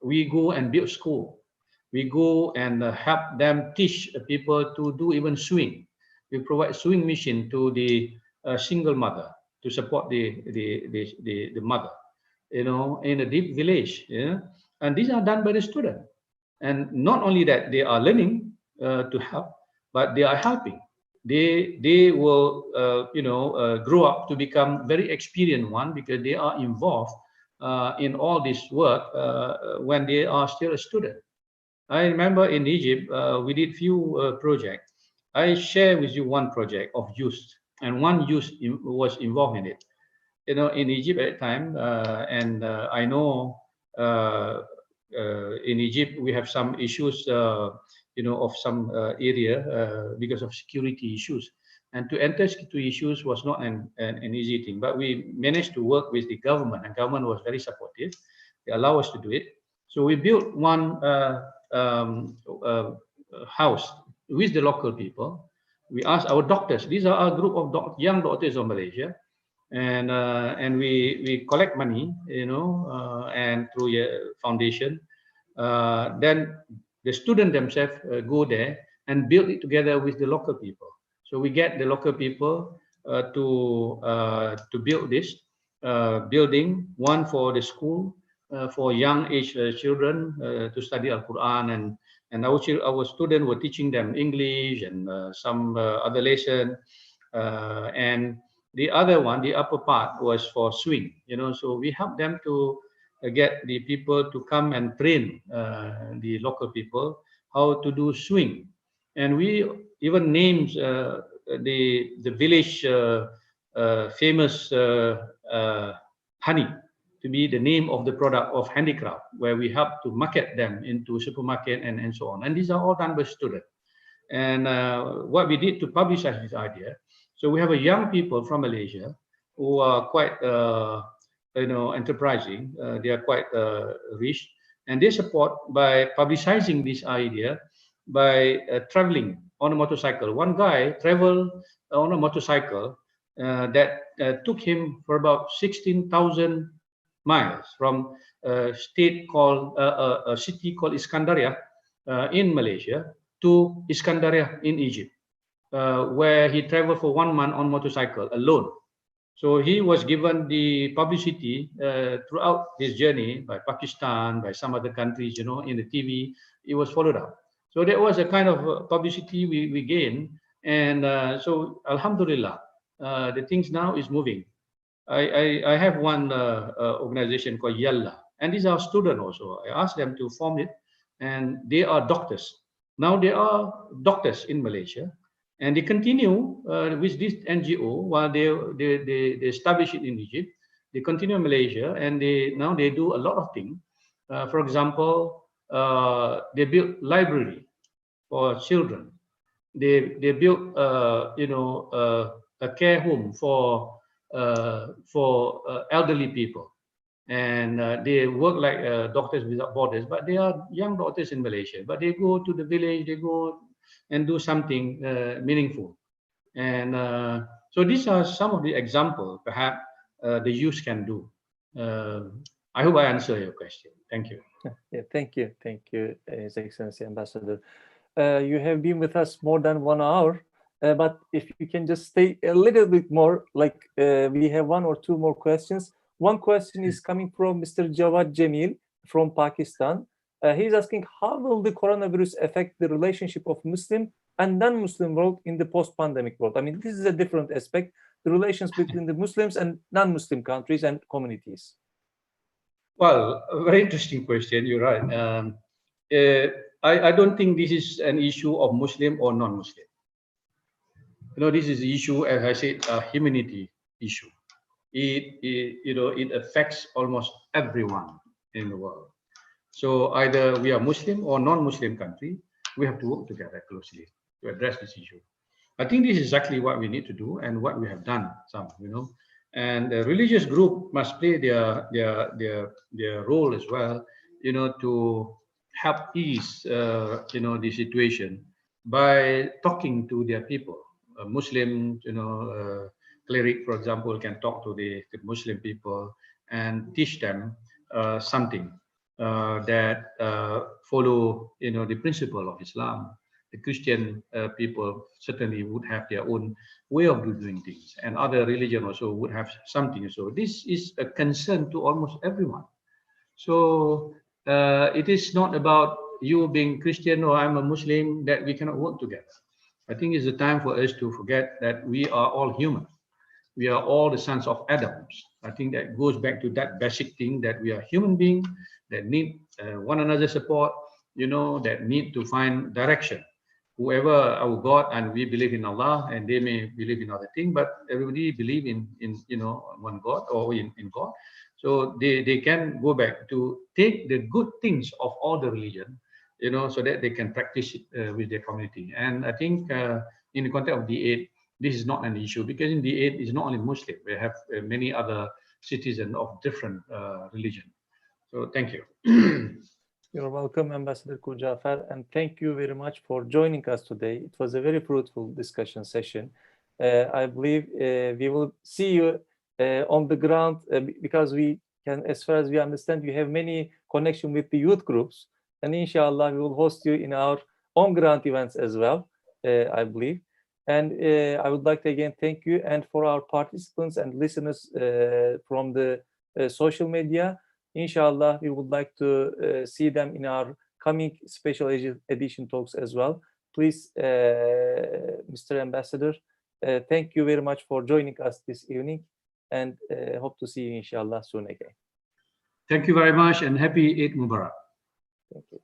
We go and build school. We go and help them teach people to do even sewing. We provide sewing machine to the single mother to support the mother, in a deep village. Yeah? And these are done by the student. And not only that, they are learning to help, but they are helping. They will grow up to become very experienced one, because they are involved in all this work when they are still a student. I remember in Egypt, we did few projects. I share with you one project of youth, and one youth was involved in it. In Egypt at the time, and I know in Egypt we have some issues, of some area because of security issues. And to enter security issues was not an easy thing, but we managed to work with the government, and government was very supportive. They allow us to do it. So we built one house with the local people. We asked our doctors. These are a group of young doctors of Malaysia, and we collect money, and through a foundation. Then the student themselves go there and build it together with the local people. So we get the local people to build this building, one for the school for young age children to study Al Quran, and our students were teaching them English and some other lesson, and the other one, the upper part, was for swing. So we help them to get the people to come and train the local people how to do swing, and we even named the village famous honey to be the name of the product of handicraft, where we help to market them into supermarket and so on. And these are all done by students. And what we did to publicize this idea, so we have a young people from Malaysia who are quite, enterprising. They are quite rich, and they support by publicizing this idea by traveling on a motorcycle. One guy traveled on a motorcycle that took him for about 16,000 miles from a city called Iskandaria in Malaysia to Iskandaria in Egypt, where he traveled for 1 month on motorcycle alone. So he was given the publicity throughout his journey by Pakistan, by some other countries, in the TV. It was followed up. So that was a kind of publicity we gained. And so, Alhamdulillah, the things now is moving. I have one organization called Yalla, and these are students also. I asked them to form it, and they are doctors. Now they are doctors in Malaysia, and they continue with this NGO while they establish it in Egypt. They continue in Malaysia, and now they do a lot of things. For example, they build library for children. They built a care home for elderly people, and they work like Doctors Without Borders, but they are young doctors in Malaysia, but they go to the village, they go and do something meaningful. And so these are some of the examples perhaps the youth can do. I hope I answer your question. Thank you. Yeah, thank you, His Excellency Ambassador. You have been with us more than 1 hour, but if you can just stay a little bit more, like we have 1 or 2 more questions. One question is coming from Mr. Jawad Jamil from Pakistan. He's asking, how will the coronavirus affect the relationship of Muslim and non-Muslim world in the post-pandemic world? I mean, this is a different aspect, the relations between the Muslims and non-Muslim countries and communities. Well, a very interesting question. You're right. I don't think this is an issue of Muslim or non-Muslim. This is the issue, as I said, a humanity issue. It affects almost everyone in the world. So either we are Muslim or non-Muslim country, we have to work together closely to address this issue. I think this is exactly what we need to do and what we have done. And the religious group must play their role as well, to help ease, the situation by talking to their people. A Muslim, cleric, for example, can talk to the Muslim people and teach them something that follow, the principle of Islam. The Christian people certainly would have their own way of doing things, and other religion also would have something. So this is a concern to almost everyone. So it is not about you being Christian or I'm a Muslim that we cannot work together. I think it's the time for us to forget that we are all human. We are all the sons of Adams. I think that goes back to that basic thing that we are human beings that need one another support, that need to find direction. Whoever our God, and we believe in Allah, and they may believe in other things, but everybody believe in one God or in God. So they can go back to take the good things of all the religion, so that they can practice it with their community. And I think in the context of D8, this is not an issue because in D8 is not only Muslim. We have many other citizens of different religion. So thank you. You're welcome, Ambassador Jaafar, and thank you very much for joining us today. It was a very fruitful discussion session. I believe we will see you on the ground because we can, as far as we understand, you have many connection with the youth groups, and inshallah we will host you in our on-ground events as well, I believe. And I would like to again thank you, and for our participants and listeners from the social media. Inshallah, we would like to see them in our coming special edition talks as well. Please, Mr. Ambassador, thank you very much for joining us this evening, and hope to see you, inshallah, soon again. Thank you very much, and happy Eid Mubarak. Thank you.